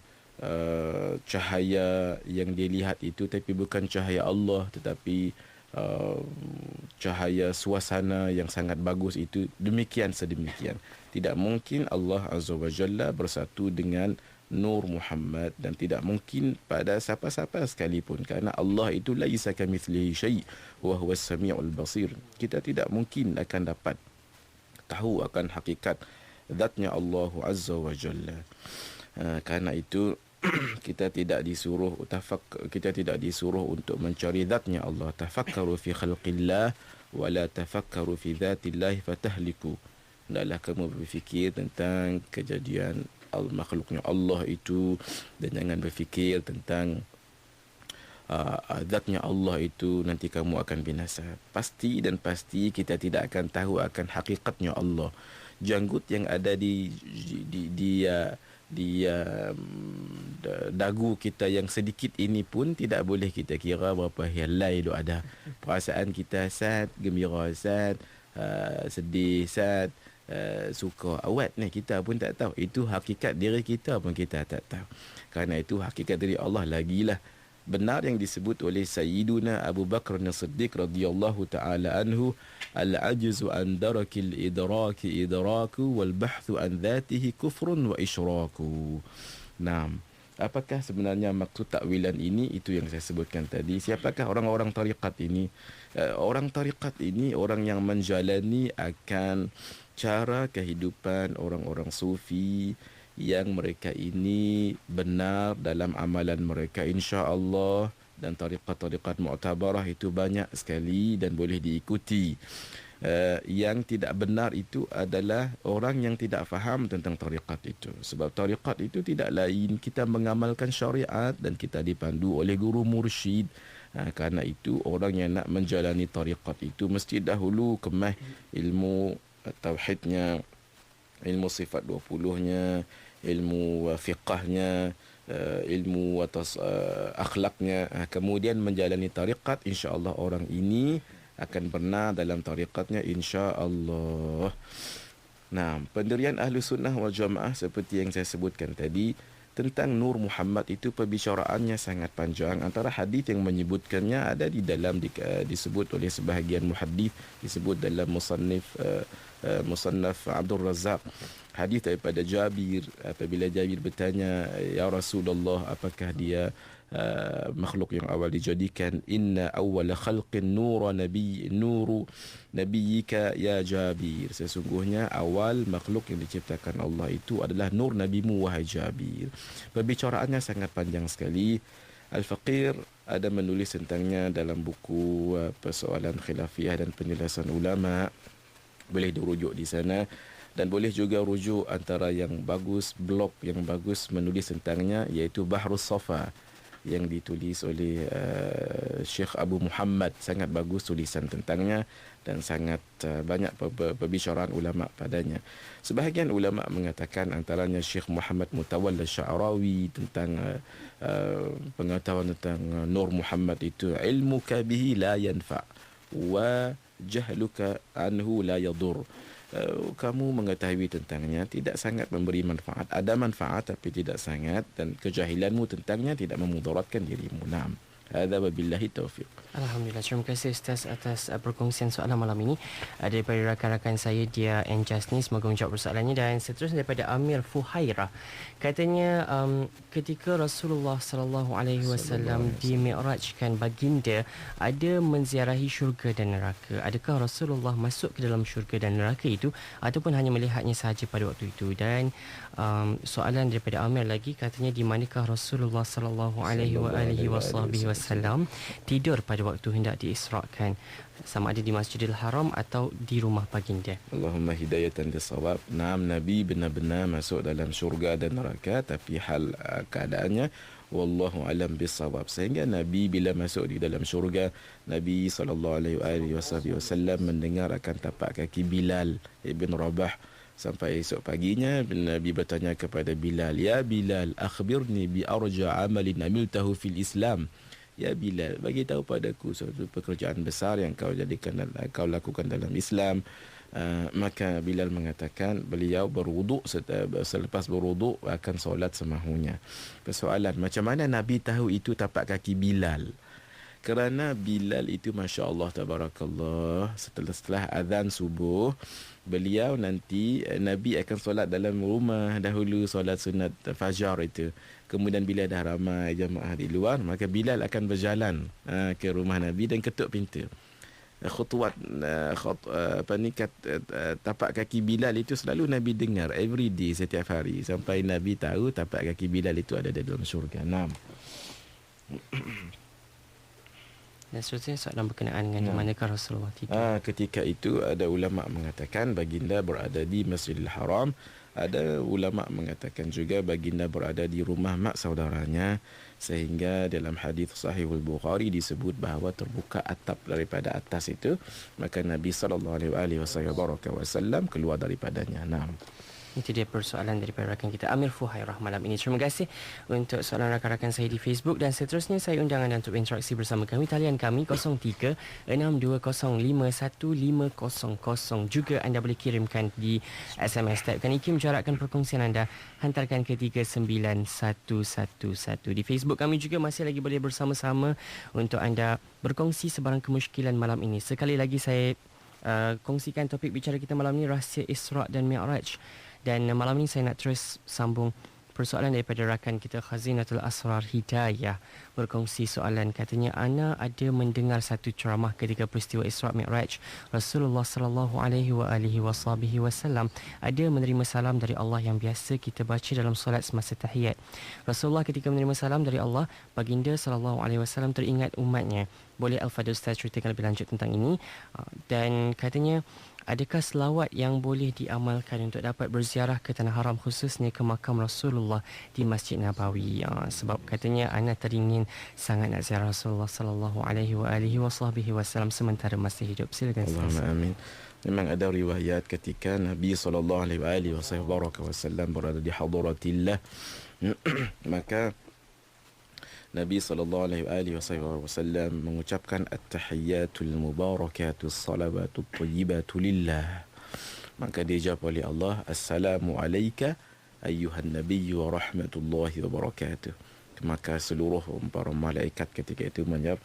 cahaya yang dilihat itu, tapi bukan cahaya Allah, tetapi cahaya suasana yang sangat bagus itu. Demikian sedemikian. Tidak mungkin Allah Azza wa Jalla bersatu dengan Nur Muhammad, dan tidak mungkin pada siapa-siapa sekalipun, kerana Allah itu laisa kamitslihi syai' wa huwas samiul basir. Kita tidak mungkin akan dapat tahu akan hakikat zatnya Allah Azza wa Jalla. Karena itu kita tidak disuruh untuk mencari zatnya Allah. Tafakkaru fi khalqillah wa la tafakkaru fi dhatillah fatahliku. Hendaklah kamu berfikir tentang kejadian makhluknya Allah itu, dan jangan berfikir tentang zatnya Allah itu, nanti kamu akan binasa. Pasti dan pasti kita tidak akan tahu akan hakikatnya Allah. Janggut yang ada di dagu kita yang sedikit ini pun tidak boleh kita kira berapa helai itu ada. Perasaan kita sad, gembira sad, sedih sad, suka awat ni, kita pun tak tahu. Itu hakikat diri kita pun kita tak tahu. Kerana itu hakikat diri Allah lagilah. Benar yang disebut oleh Sayyiduna Abu Bakr As-Siddiq radhiyallahu ta'ala anhu, al-ajzu an darakil idraki idraku wal bahthu an dhatihi kufrun wa isyraku. Naam. Apakah sebenarnya maksud takwilan ini? Itu yang saya sebutkan tadi. Siapakah orang-orang tarikat ini? Orang tarikat ini orang yang menjalani akan cara kehidupan orang-orang sufi, yang mereka ini benar dalam amalan mereka insya-Allah, dan tarikat-tarikat mu'tabarah itu banyak sekali dan boleh diikuti. Yang tidak benar itu adalah orang yang tidak faham tentang tarikat itu. Sebab tarikat itu tidak lain kita mengamalkan syariat dan kita dipandu oleh guru mursyid. Karena itu orang yang nak menjalani tarikat itu mesti dahulu kemah ilmu tauhidnya, ilmu sifat 20-nya, ilmu fiqahnya, ilmu akhlaknya. Kemudian menjalani tarikat, insya-Allah orang ini akan benar dalam tariqatnya insya-Allah. Nah, pendirian Ahlu Sunnah wal Jamaah seperti yang saya sebutkan tadi, tentang Nur Muhammad itu perbicaraannya sangat panjang. Antara hadis yang menyebutkannya ada di dalam disebut oleh sebahagian muhaddis, disebut dalam Musannaf Abdul Razak. Hadis daripada Jabir, apabila Jabir bertanya, ya Rasulullah, apakah dia makhluk yang awal dijadikan? Inna awwala khalqin nuru nabiyyika ya Jabir, sesungguhnya awal makhluk yang diciptakan Allah itu adalah nur nabimu wahai Jabir. Perbicaraannya sangat panjang sekali. Al-Faqir ada menulis tentangnya dalam buku persoalan khilafiyah dan penjelasan ulama, boleh dirujuk di sana. Dan boleh juga rujuk antara yang bagus, blog yang bagus menulis tentangnya, iaitu Bahrus Safa yang ditulis oleh Syekh Abu Muhammad. Sangat bagus tulisan tentangnya dan sangat banyak perbicaraan ulama padanya. Sebahagian ulama mengatakan, antaranya Syekh Muhammad Mutawalla Sya'rawi, tentang pengetahuan tentang Nur Muhammad itu, ilmuka bihi la yanfa wa jahluka anhu la yadur. Kamu mengetahui tentangnya tidak sangat memberi manfaat. Ada manfaat tapi tidak sangat, dan kejahilanmu tentangnya tidak memudaratkan dirimu. Naam. Hadza wabillahi taufiq. Alhamdulillah, terima kasih Ustaz atas perkongsian soalan malam ini daripada rakan-rakan saya Dia and Jasni. Semoga menjawab persoalannya. Dan seterusnya daripada Amir Fuhairah, katanya ketika Rasulullah sallallahu alaihi wasallam dimi'rajkan, baginda ada menziarahi syurga dan neraka. Adakah Rasulullah masuk ke dalam syurga dan neraka itu ataupun hanya melihatnya sahaja pada waktu itu? Dan soalan daripada Amir lagi, katanya di manakah Rasulullah sallallahu alaihi wasallam tidur pada waktu hendak diisrakan, sama ada di Masjidil Haram atau di rumah baginda? Allahumma hidayatan lis-shawab. Naam, Nabi benar-benar masuk dalam syurga dan neraka, tapi hal keadaannya wallahu alam bis-shawab. Sehingga Nabi bila masuk di dalam syurga, Nabi sallallahu alaihi wasallam mendengar akan tapak kaki Bilal ibn Rabah. Sampai esok paginya Nabi bertanya kepada Bilal, ya Bilal, akhbirni bi arja amalin amiltahu fil Islam. Ya Bilal, bagi tahu padaku suatu pekerjaan besar yang kau lakukan dalam Islam. Maka Bilal mengatakan beliau berwuduk, selepas berwuduk akan solat semahunya. Persoalan, macam mana Nabi tahu itu tapak kaki Bilal? Kerana Bilal itu Masya Allah Tabarakallah, setelah azan subuh, beliau nanti, Nabi akan solat dalam rumah dahulu, solat sunat fajar itu. Kemudian bila dah ramai jemaah di luar, maka Bilal akan berjalan ke rumah Nabi dan ketuk pintu. Tapak kaki Bilal itu selalu Nabi dengar every day, setiap hari, sampai Nabi tahu tapak kaki Bilal itu ada di dalam syurga. Naam. Dan seterusnya soalan berkenaan dengan manakah Rasulullah tidur. Ketika itu ada ulama mengatakan baginda berada di Masjidil Haram. Ada ulama mengatakan juga baginda berada di rumah mak saudaranya, sehingga dalam hadis Sahihul Bukhari disebut bahawa terbuka atap daripada atas itu, maka Nabi sallallahu alaihi wasallam keluar daripadanya. Naam. Itu dia persoalan daripada rakan kita Amir Fuhairah malam ini. Terima kasih untuk soalan rakan-rakan saya di Facebook. Dan seterusnya saya undang anda untuk interaksi bersama kami. Talian kami 03-6205-500. Juga anda boleh kirimkan di SMS. Typekan IKIM, jarakkan perkongsian anda, hantarkan ke 39111. Di Facebook kami juga masih lagi boleh bersama-sama untuk anda berkongsi sebarang kemusykilan malam ini. Sekali lagi saya kongsikan topik bicara kita malam ini, rahsia Isra' dan Mi'raj. Dan malam ini saya nak terus sambung persoalan daripada rakan kita Khazinatul Asrar Hidayah. Berkongsi soalan, katanya, ana ada mendengar satu ceramah ketika peristiwa Isra' Mi'raj. Rasulullah sallallahu alaihi wasallam ada menerima salam dari Allah yang biasa kita baca dalam solat semasa tahiyat. Rasulullah ketika menerima salam dari Allah, baginda sallallahu alaihi wasallam teringat umatnya. Boleh Al-Fadhil Ustaz ceritakan lebih lanjut tentang ini? Dan katanya, adakah selawat yang boleh diamalkan untuk dapat berziarah ke Tanah Haram, khususnya ke makam Rasulullah di Masjid Nabawi? Sebab katanya anak teringin sangat nak ziarah Rasulullah sallallahu alaihi wasallam sementara masih hidup. Silakan. Allahumma amin. Memang ada riwayat ketika Nabi sallallahu alaihi wasallam berada di hadratillah, maka Nabi sallallahu alaihi wasallam mengucapkan at-tahiyyatul mubarakatus salawatut thayyibatu lillah. Maka dijawab oleh Allah, assalamu alayka Ayyuhan nabiyyu wa rahmatullahi wa barakatuh. Maka seluruh para malaikat ketika itu menjawab,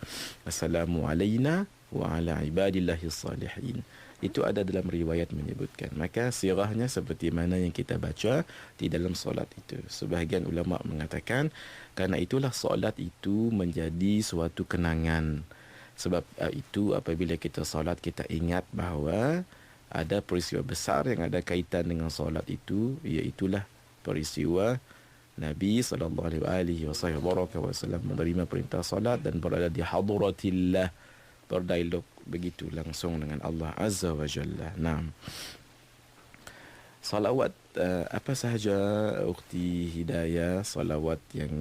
Assalamu alayna wa ala ibadillahi salihin. Itu ada dalam riwayat menyebutkan. Maka sirahnya seperti mana yang kita baca di dalam solat itu. Sebahagian ulama mengatakan kerana itulah solat itu menjadi suatu kenangan. Sebab itu apabila kita solat kita ingat bahawa ada peristiwa besar yang ada kaitan dengan solat itu, iaitulah peristiwa Nabi SAW menerima perintah salat dan berada di hadratillah, berdialog begitu langsung dengan Allah Azza wa Jalla. Naam. Salawat apa sahaja Ukhti Hidayah, salawat yang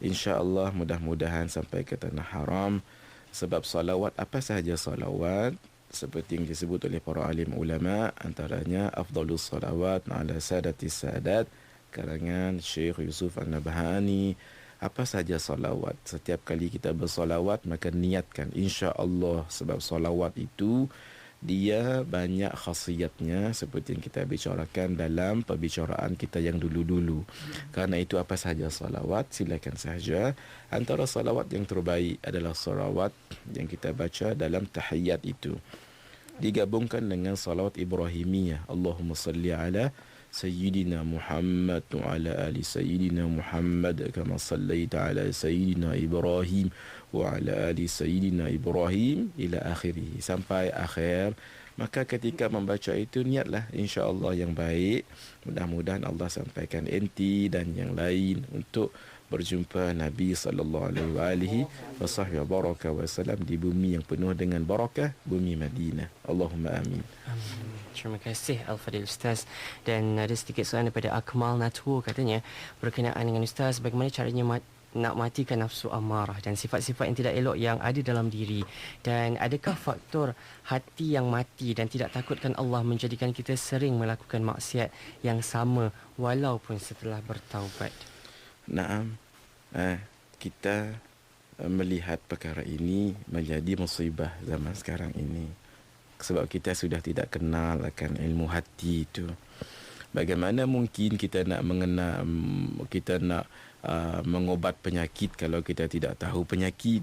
insya-Allah mudah-mudahan sampai ke tanah haram. Sebab salawat apa sahaja salawat seperti yang disebut oleh para alim ulama, antaranya afdalus salawat ala sadatis sadat karangan Syekh Yusuf An-Nabhani. Apa saja salawat, setiap kali kita bersalawat maka niatkan insya-Allah, sebab salawat itu dia banyak khasiatnya seperti yang kita bicarakan dalam perbicaraan kita yang dulu-dulu. Karena itu apa saja salawat, silakan saja. Antara salawat yang terbaik adalah salawat yang kita baca dalam tahiyat itu, digabungkan dengan salawat Ibrahimiyah. Allahumma salli ala Sayyidina Muhammad wa ala ali Sayyidina Muhammad kama sallaita ala Sayyidina Ibrahim wa ala ali Sayyidina Ibrahim ila akhirih, sampai akhir. Maka ketika membaca itu niatlah insya-Allah yang baik. Mudah-mudahan Allah sampaikan enti dan yang lain untuk berjumpa Nabi sallallahu alaihi wasallam di bumi yang penuh dengan barakah, bumi Madinah. Allahumma amin. Amin. Terima kasih Al-Fadhil Ustaz. Dan ada sedikit soalan daripada Akmal Natwo, katanya berkenaan dengan Ustaz, bagaimana caranya nak matikan nafsu amarah dan sifat-sifat yang tidak elok yang ada dalam diri, dan adakah faktor hati yang mati dan tidak takutkan Allah menjadikan kita sering melakukan maksiat yang sama walaupun setelah bertaubat? Naam. Kita melihat perkara ini menjadi musibah zaman sekarang ini. Sebab kita sudah tidak kenal akan ilmu hati itu. Bagaimana mungkin kita nak mengenal, kita nak mengobat penyakit kalau kita tidak tahu penyakit?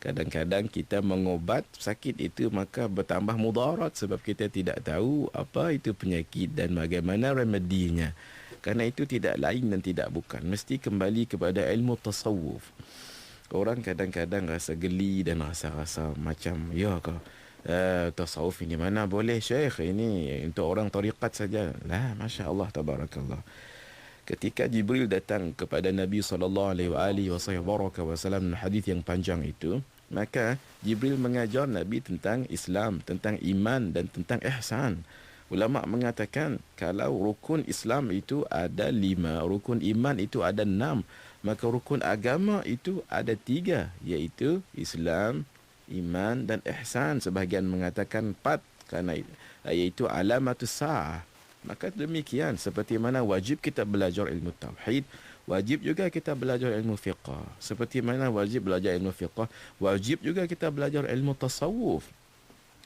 Kadang-kadang kita mengobat sakit itu maka bertambah mudarat sebab kita tidak tahu apa itu penyakit dan bagaimana remedinya. Kerana itu tidak lain dan tidak bukan, mesti kembali kepada ilmu tasawuf. Orang kadang-kadang rasa geli dan rasa-rasa macam, ya ke tasawuf ini mana boleh Syekh, ini untuk orang tariqat saja. Lah, Masya Allah, Tabarakallah. Ketika Jibril datang kepada Nabi SAW hadis yang panjang itu, maka Jibril mengajar Nabi tentang Islam, tentang iman dan tentang ihsan. Ulama mengatakan kalau rukun Islam itu ada 5, rukun iman itu ada 6, maka rukun agama itu ada 3, iaitu Islam, iman dan ihsan. Sebahagian mengatakan 4 kerana iaitu alamatus sa'ah. Maka demikian, seperti mana wajib kita belajar ilmu tauhid, wajib juga kita belajar ilmu fiqh. Seperti mana wajib belajar ilmu fiqh, wajib juga kita belajar ilmu tasawuf.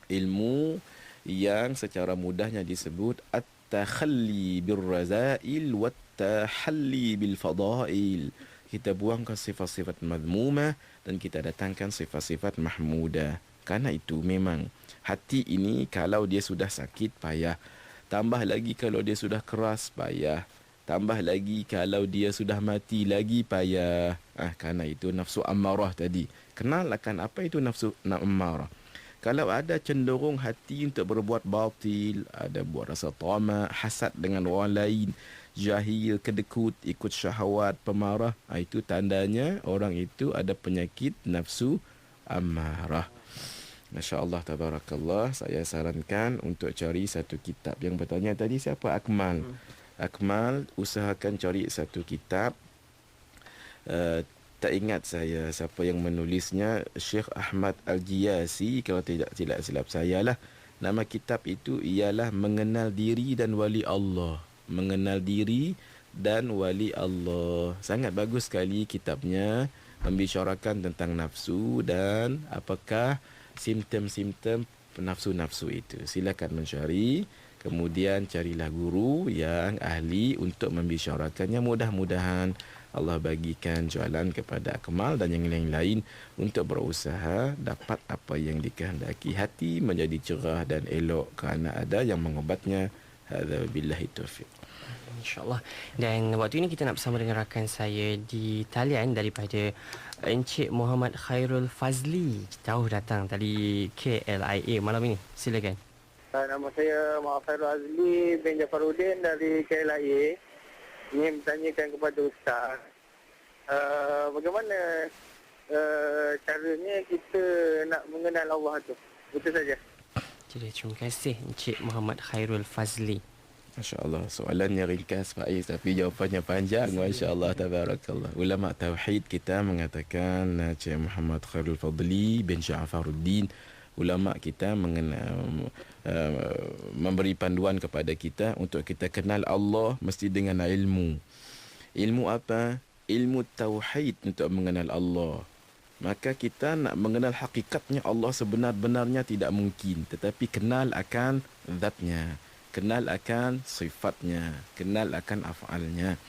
Ilmu yang secara mudahnya disebut at-takhalli birrazail wat-tahalli bil fadail. Kita buangkan sifat-sifat madmumah dan kita datangkan sifat-sifat mahmudah. Karena itu memang hati ini kalau dia sudah sakit payah, tambah lagi kalau dia sudah keras payah, tambah lagi kalau dia sudah mati lagi payah. Karena itu nafsu ammarah tadi. Kenal akan apa itu nafsu ammarah. Kalau ada cenderung hati untuk berbuat batil, ada buat rasa tamak, hasad dengan orang lain, jahil, kedekut, ikut syahwat, pemarah, itu tandanya orang itu ada penyakit nafsu ammarah. Masya Allah, Tabarakallah. Saya sarankan untuk cari satu kitab. Yang bertanya tadi siapa? Akmal. Akmal, usahakan cari satu kitab. Tak ingat saya siapa yang menulisnya, Syekh Ahmad Al-Jiyasi kalau tidak silap saya lah. Nama kitab itu ialah Mengenal Diri dan Wali Allah. Mengenal Diri dan Wali Allah. Sangat bagus sekali kitabnya, membicarakan tentang nafsu dan apakah simptom-simptom nafsu-nafsu itu. Silakan mencari. Kemudian carilah guru yang ahli untuk membicarakannya. Mudah-mudahan Allah bagikan jalan kepada Akmal dan yang lain-lain untuk berusaha dapat apa yang dikehendaki. Hati menjadi cerah dan elok kerana ada yang mengobatnya. Hadza billahi taufiq. InsyaAllah. Dan waktu ini kita nak bersama dengan rakan saya di talian daripada Encik Muhammad Khairul Fazli. Jauh datang dari KLIA malam ini. Silakan. Nama saya Muhammad Khairul Fazli bin Jafaruddin dari KLIA. Ingin bertanyakan kepada Ustaz, bagaimana caranya kita nak mengenal Allah tu? Itu saja. Jadi terima kasih Encik Muhammad Khairul Fazli. Masya Allah, soalannya ringkas Faiz tapi jawapannya panjang. Masya Allah, tabarakallah. Ulama tauhid kita mengatakan Encik Muhammad Khairul Fadli bin Jafaruddin, ulama kita memberi panduan kepada kita untuk kita kenal Allah mesti dengan ilmu. Ilmu apa? Ilmu tauhid untuk mengenal Allah. Maka kita nak mengenal hakikatnya Allah sebenar-benarnya tidak mungkin, tetapi kenal akan zatnya, kenal akan sifatnya, kenal akan af'alnya.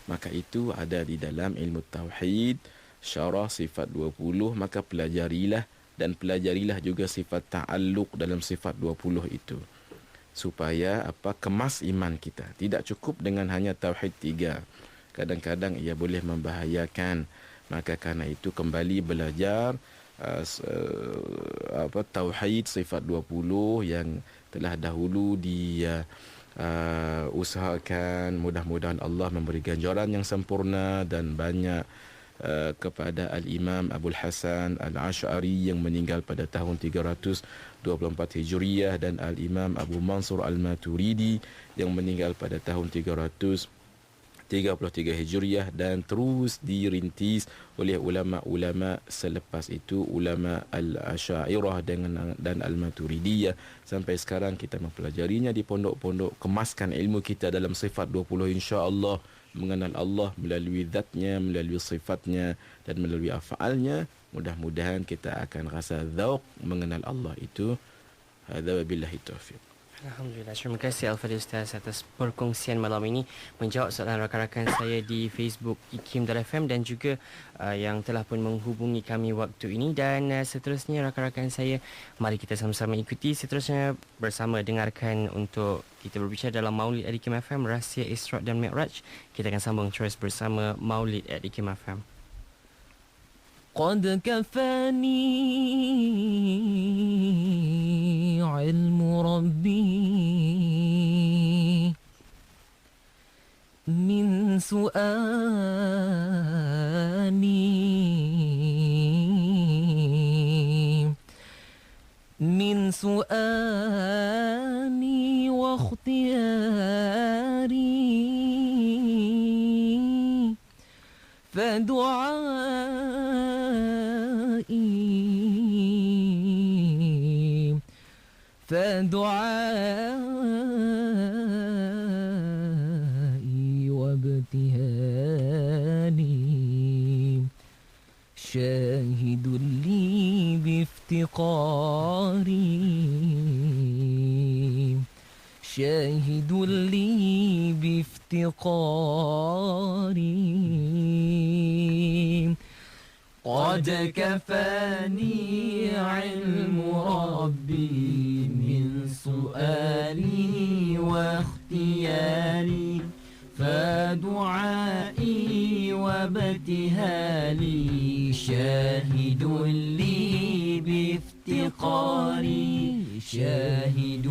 Maka itu ada di dalam ilmu tauhid, syarah sifat 20, maka pelajarilah dan pelajarilah juga sifat ta'alluq dalam sifat 20 itu. Supaya kemas iman kita. Tidak cukup dengan hanya tauhid 3. Kadang-kadang ia boleh membahayakan. Maka kerana itu kembali belajar tauhid sifat 20 yang telah dahulu usahakan. Mudah-mudahan Allah memberi ganjaran yang sempurna dan banyak kepada Al-Imam Abul Hasan Al-Ash'ari yang meninggal pada tahun 324 Hijriah dan Al-Imam Abu Mansur Al-Maturidi yang meninggal pada tahun 333 Hijriah dan terus dirintis oleh ulama-ulama selepas itu, ulama Al-Asy'ariyah dan Al-Maturidiyah. Sampai sekarang kita mempelajarinya di pondok-pondok, kemaskan ilmu kita dalam sifat 20 insya-Allah, mengenal Allah melalui zatnya, melalui sifatnya dan melalui af'alnya. Mudah-mudahan kita akan rasa zauq mengenal Allah itu. Hadza wabillahi taufiq. Alhamdulillah. Terima kasih Al-Fadhil Ustaz atas perkongsian malam ini, menjawab soalan rakan-rakan saya di Facebook IKIM.FM dan juga yang telah pun menghubungi kami waktu ini. Dan seterusnya rakan-rakan saya, mari kita sama-sama ikuti seterusnya bersama dengarkan untuk kita berbicara dalam Maulid at IKIM FM, Rahsia Isra' dan Mi'raj. Kita akan sambung terus bersama Maulid at IKIM FM. قد كفاني علم ربي من سؤالي واختياري فدعائي وابتهالي شاهد لي بافتقاري شاهد لي بافتقاري قد كفاني علم ربي من سؤالي واختياري فدعائي وابتهالي شاهد لي بافتقاري شاهد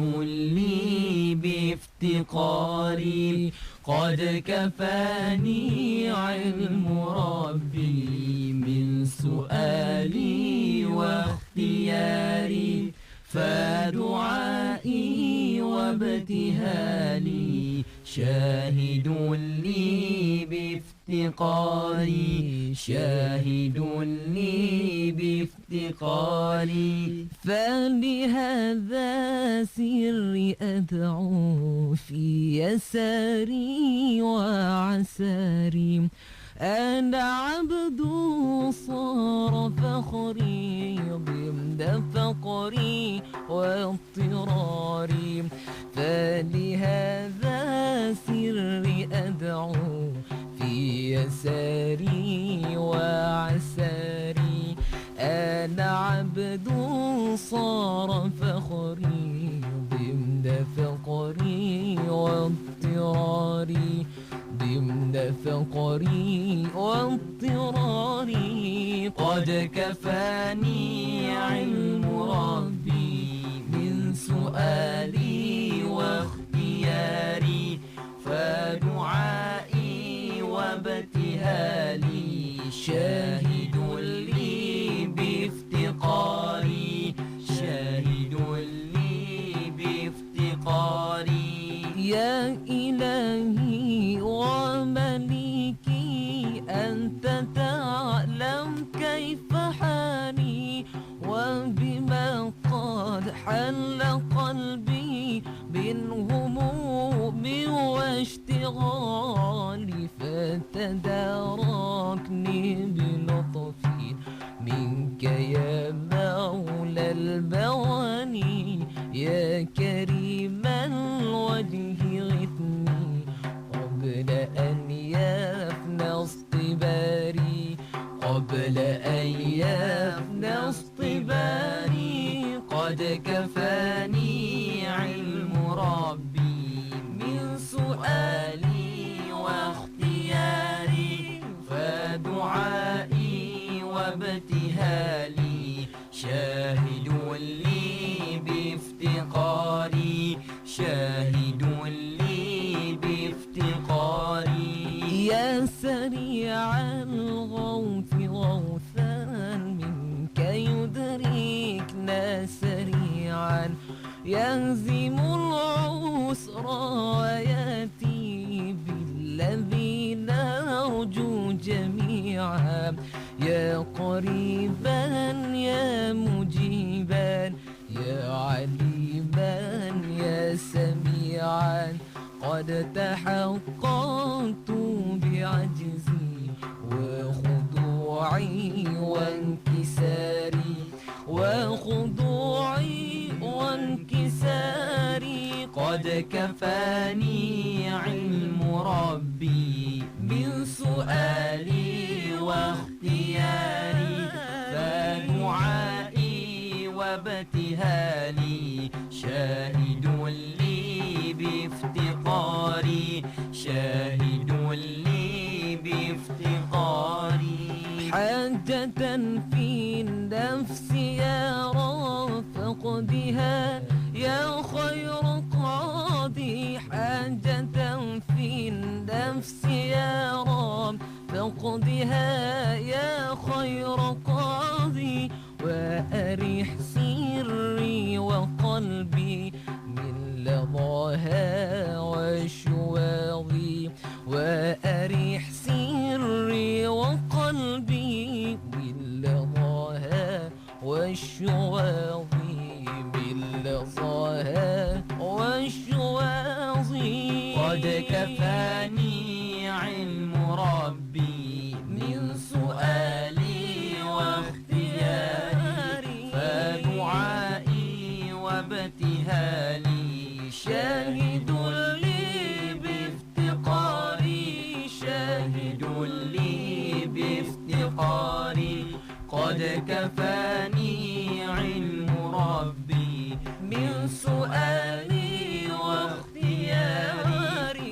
لي بافتقاري قد كفاني علم ربي من سؤالي واختياري فدعائي وابتهالي شاهد لي بافتقاري شاهد لي بافتقاري فلهذا سري أدعو في يساري وعساري أنا عبد صار فخري ضمن فقري واضطراري فلهذا سري أدعو في يساري وعساري. أنا عبد صار فخري ضمن فقري واضطراري، ضمن فقري واضطراري. قد كفاني علم ربي من سؤالي واختياري، فدعائي وابتهالي شاهد لي بافتقاري، شاهد لي بافتقاري. يا إلهي ومليكي أنت تعلم كيف حالي، وبما قد حل قلبي من هموم واشتغالي، فتداركني بلطف منك يا مولى المواني. يا كريم الوجه غثني قبل أن يفنى اصطباري، قبل أن يفنى اصطباري. قد كفاني علم ربي من سؤالي واختياري، فدعائي وابتهالي شاهد لي بافتقاري، شاهد لي بافتقاري. يا سريع الغوث غوثا منك يدركنا سريعا، يهزم العسر وياتي بالذي نرجو جميعا. يا قريبا يا مجيبا يا عليما يا سميعا، قد تحققت بعجزي وخضوعي وانكساري، وخضوعي وانكساري. قد كفاني علم ربي من سؤالي واختياري، فدعائي وابتهالي شاهد لي بافتقاري، شاهد لي بافتقاري. حاجة في النفس يا رب فقدها يا خير قاضي، حاجة في النفس يا رب فقدها يا خير قاضي. وأريح سري وقلبي من لظاها وشواظي، وأريح سري وقلبي من لظاها والشواظي، من لظاها والشواظي. قد كفاني علم ربي من سؤالي واختياري، فدعائي وابتهالي شاهد لي بافتقاري، شاهد لي بافتقاري. قد كفاني علم ربي من سؤالي واختياري،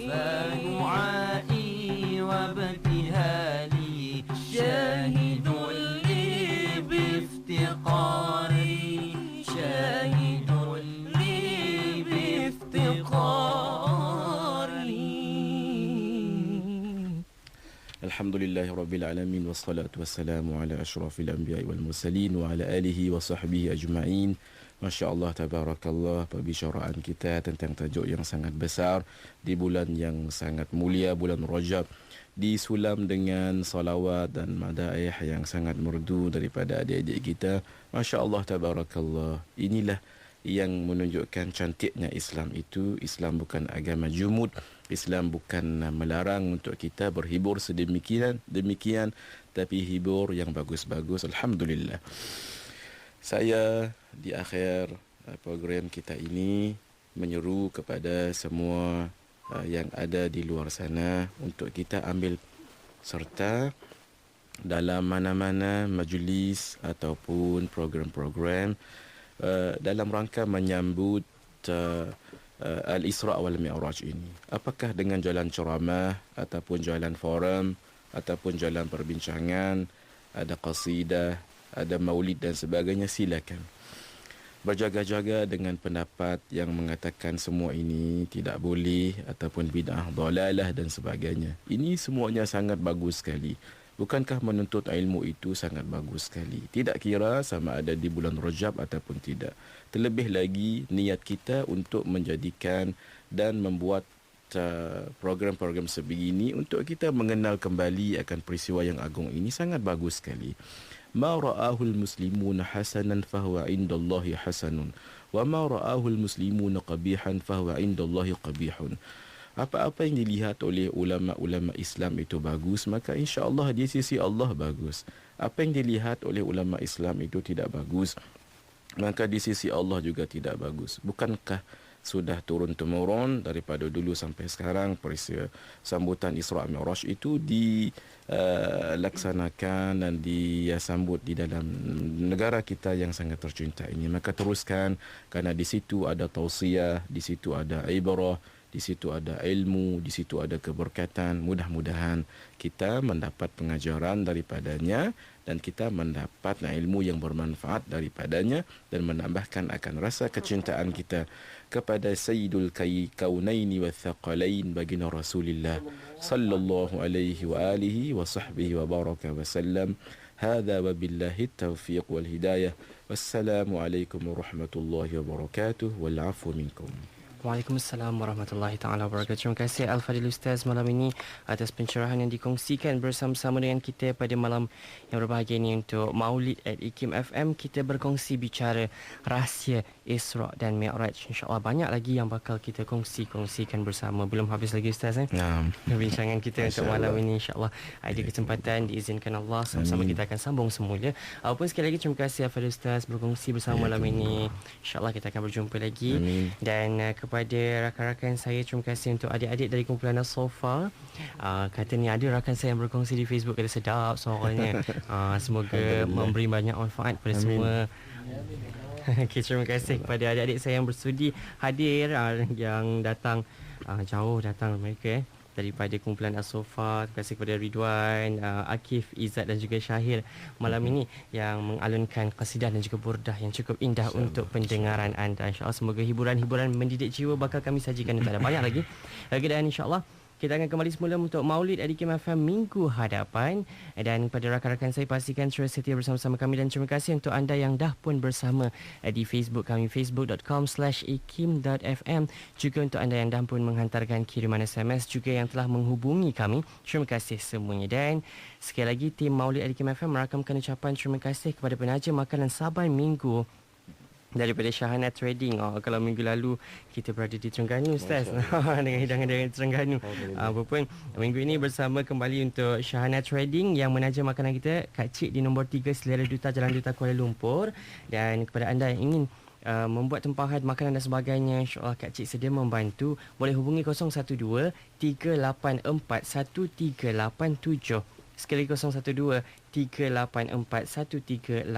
فدعائي وابتهالي شاهد لي بافتقاري، شاهد لي بافتقاري. Alhamdulillahi Rabbil Alamin wassalatu wassalamu ala ashrafil anbiya'i wal mursalin wa ala alihi wa sahbihi ajma'in. Masya Allah, tabarakallah, perbicaraan kita tentang tajuk yang sangat besar di bulan yang sangat mulia, bulan Rajab, disulam dengan salawat dan madaih yang sangat merdu daripada adik-adik kita. Masya Allah, tabarakallah. Inilah yang menunjukkan cantiknya Islam itu. Islam bukan agama jumud. Islam bukan melarang untuk kita berhibur sedemikian, tapi hibur yang bagus-bagus. Alhamdulillah. Saya di akhir program kita ini menyeru kepada semua yang ada di luar sana untuk kita ambil serta dalam mana-mana majlis ataupun program-program dalam rangka menyambut Al-Isra' wal Mi'raj ini. Apakah dengan jalan ceramah ataupun jalan forum ataupun jalan perbincangan, ada qasidah, ada maulid dan sebagainya, silakan. Berjaga-jaga dengan pendapat yang mengatakan semua ini tidak boleh ataupun bid'ah, dalalah dan sebagainya. Ini semuanya sangat bagus sekali. Bukankah menuntut ilmu itu sangat bagus sekali? Tidak kira sama ada di bulan Rajab ataupun tidak. Terlebih lagi niat kita untuk menjadikan dan membuat program-program sebegini untuk kita mengenal kembali akan peristiwa yang agung ini sangat bagus sekali. Ma ra'ahul muslimuna hasanan fahuwa indallahi hasanun wa ma ra'ahul muslimuna qabihan fahuwa indallahi qabihun. Apa-apa yang dilihat oleh ulama-ulama Islam itu bagus, maka insya-Allah di sisi Allah bagus. Apa yang dilihat oleh ulama Islam itu tidak bagus, maka di sisi Allah juga tidak bagus. Bukankah sudah turun-temurun daripada dulu sampai sekarang peristiwa sambutan Isra' Mi'raj itu dilaksanakan dan disambut di dalam negara kita yang sangat tercinta ini. Maka teruskan, kerana di situ ada tausiah, di situ ada ibarah, di situ ada ilmu, di situ ada keberkatan. Mudah-mudahan kita mendapat pengajaran daripadanya dan kita mendapat ilmu yang bermanfaat daripadanya dan menambahkan akan rasa kecintaan kita kepada Sayyidul Kaunaini wa Thaqalain baginda Rasulullah sallallahu alaihi wa alihi wa sahbihi wa baraka wa sallam. Hadza wa billahi taufiq wal hidayah. Wassalamu alaikum warahmatullahi wabarakatuh wal afu minkum. Waalaikumsalam warahmatullahi taala wabarakatuh. Terima kasih Al-Fadhil Ustaz malam ini atas pencerahan yang dikongsikan bersama-sama dengan kita pada malam yang berbahagia ini untuk Maulid at IKIM FM. Kita berkongsi bicara rahsia Isra' dan Mi'raj. InsyaAllah banyak lagi yang bakal kita kongsikan bersama. Belum habis lagi Ustaz perbincangan kita untuk malam ini. InsyaAllah ada kesempatan diizinkan Allah sama-sama kita akan sambung semula. Apapun sekali lagi terima kasih Al-Fadhil Ustaz berkongsi bersama malam ini. InsyaAllah kita akan berjumpa lagi. Dan kepada rakan-rakan saya, terima kasih untuk adik-adik dari kumpulan As-Sofa. Kata ni ada rakan saya yang berkongsi di Facebook, kata sedap suaranya. Semoga memberi banyak manfaat kepada semua. Okay, terima kasih kepada adik-adik saya yang bersudi hadir, yang datang jauh datang mereka daripada kumpulan As-Sofa. Terima kasih kepada Ridwan, Akif, Izzat dan juga Syahir malam ini yang mengalunkan qasidah dan juga burdah yang cukup indah untuk pendengaran anda. InsyaAllah semoga hiburan-hiburan mendidik jiwa bakal kami sajikan. Tak ada banyak lagi. Dan insyaAllah kita akan kembali semula untuk Maulid at IKIM FM minggu hadapan. Dan kepada rakan-rakan saya, pastikan terus setia bersama-sama kami. Dan terima kasih untuk anda yang dah pun bersama di Facebook kami, facebook.com/ikim.fm. Juga untuk anda yang dah pun menghantarkan kiriman SMS, juga yang telah menghubungi kami. Terima kasih semuanya. Dan sekali lagi tim Maulid at IKIM FM merakamkan ucapan terima kasih kepada penaja makanan Saban Minggu daripada Shahana Trading. Kalau minggu lalu kita berada di Terengganu Ustaz dengan hidangan dari Terengganu, apapun minggu ini bersama kembali untuk Shahana Trading yang menaja makanan kita, Kak Cik di nombor 3 Selera Duta, Jalan Duta, Kuala Lumpur. Dan kepada anda yang ingin membuat tempahan makanan dan sebagainya, insyaAllah Kak Cik sedia membantu. Boleh hubungi 012 384 1387. Sekali 012-384-1387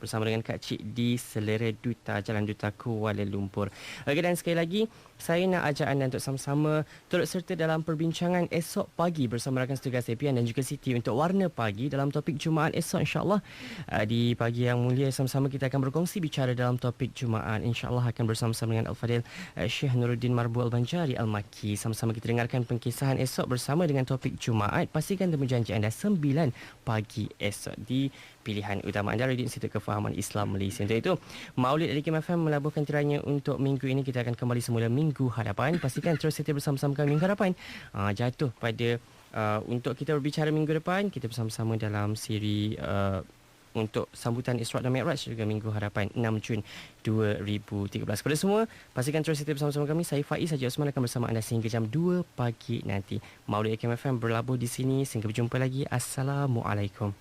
bersama dengan Kak Cik di Selera Duta, Jalan Duta, Kuala Lumpur. Okey, dan sekali lagi saya nak ajak anda untuk sama-sama turut serta dalam perbincangan esok pagi bersama rakan setugas Epian dan juga Siti untuk Warna Pagi dalam topik Jumaat esok, insyaAllah. Di pagi yang mulia sama-sama kita akan berkongsi bicara dalam topik Jumaat. InsyaAllah akan bersama-sama dengan Al-Fadhil Syekh Nuruddin Marbu Al-Banjari Al-Maki. Sama-sama kita dengarkan pengkisahan esok bersama dengan topik Jumaat. Pastikan temu janji anda 9 pagi esok di pilihan utama anda, Radio Institut Kefahaman Islam Malaysia. Untuk itu, Maulid at IKIM FM melabuhkan tiranya untuk minggu ini. Kita akan kembali semula minggu hadapan. Pastikan terus setia bersama-sama kami minggu hadapan. Jatuh pada untuk kita berbicara minggu depan, kita bersama-sama dalam siri untuk sambutan Isra' dan Mi'raj juga minggu hadapan 6 Jun 2013. Kepada semua, pastikan terus setia bersama-sama kami. Saya Faiz Haji Osman akan bersama anda sehingga jam 2 pagi nanti. Maulid at IKIM FM berlabuh di sini. Sehingga berjumpa lagi. Assalamualaikum.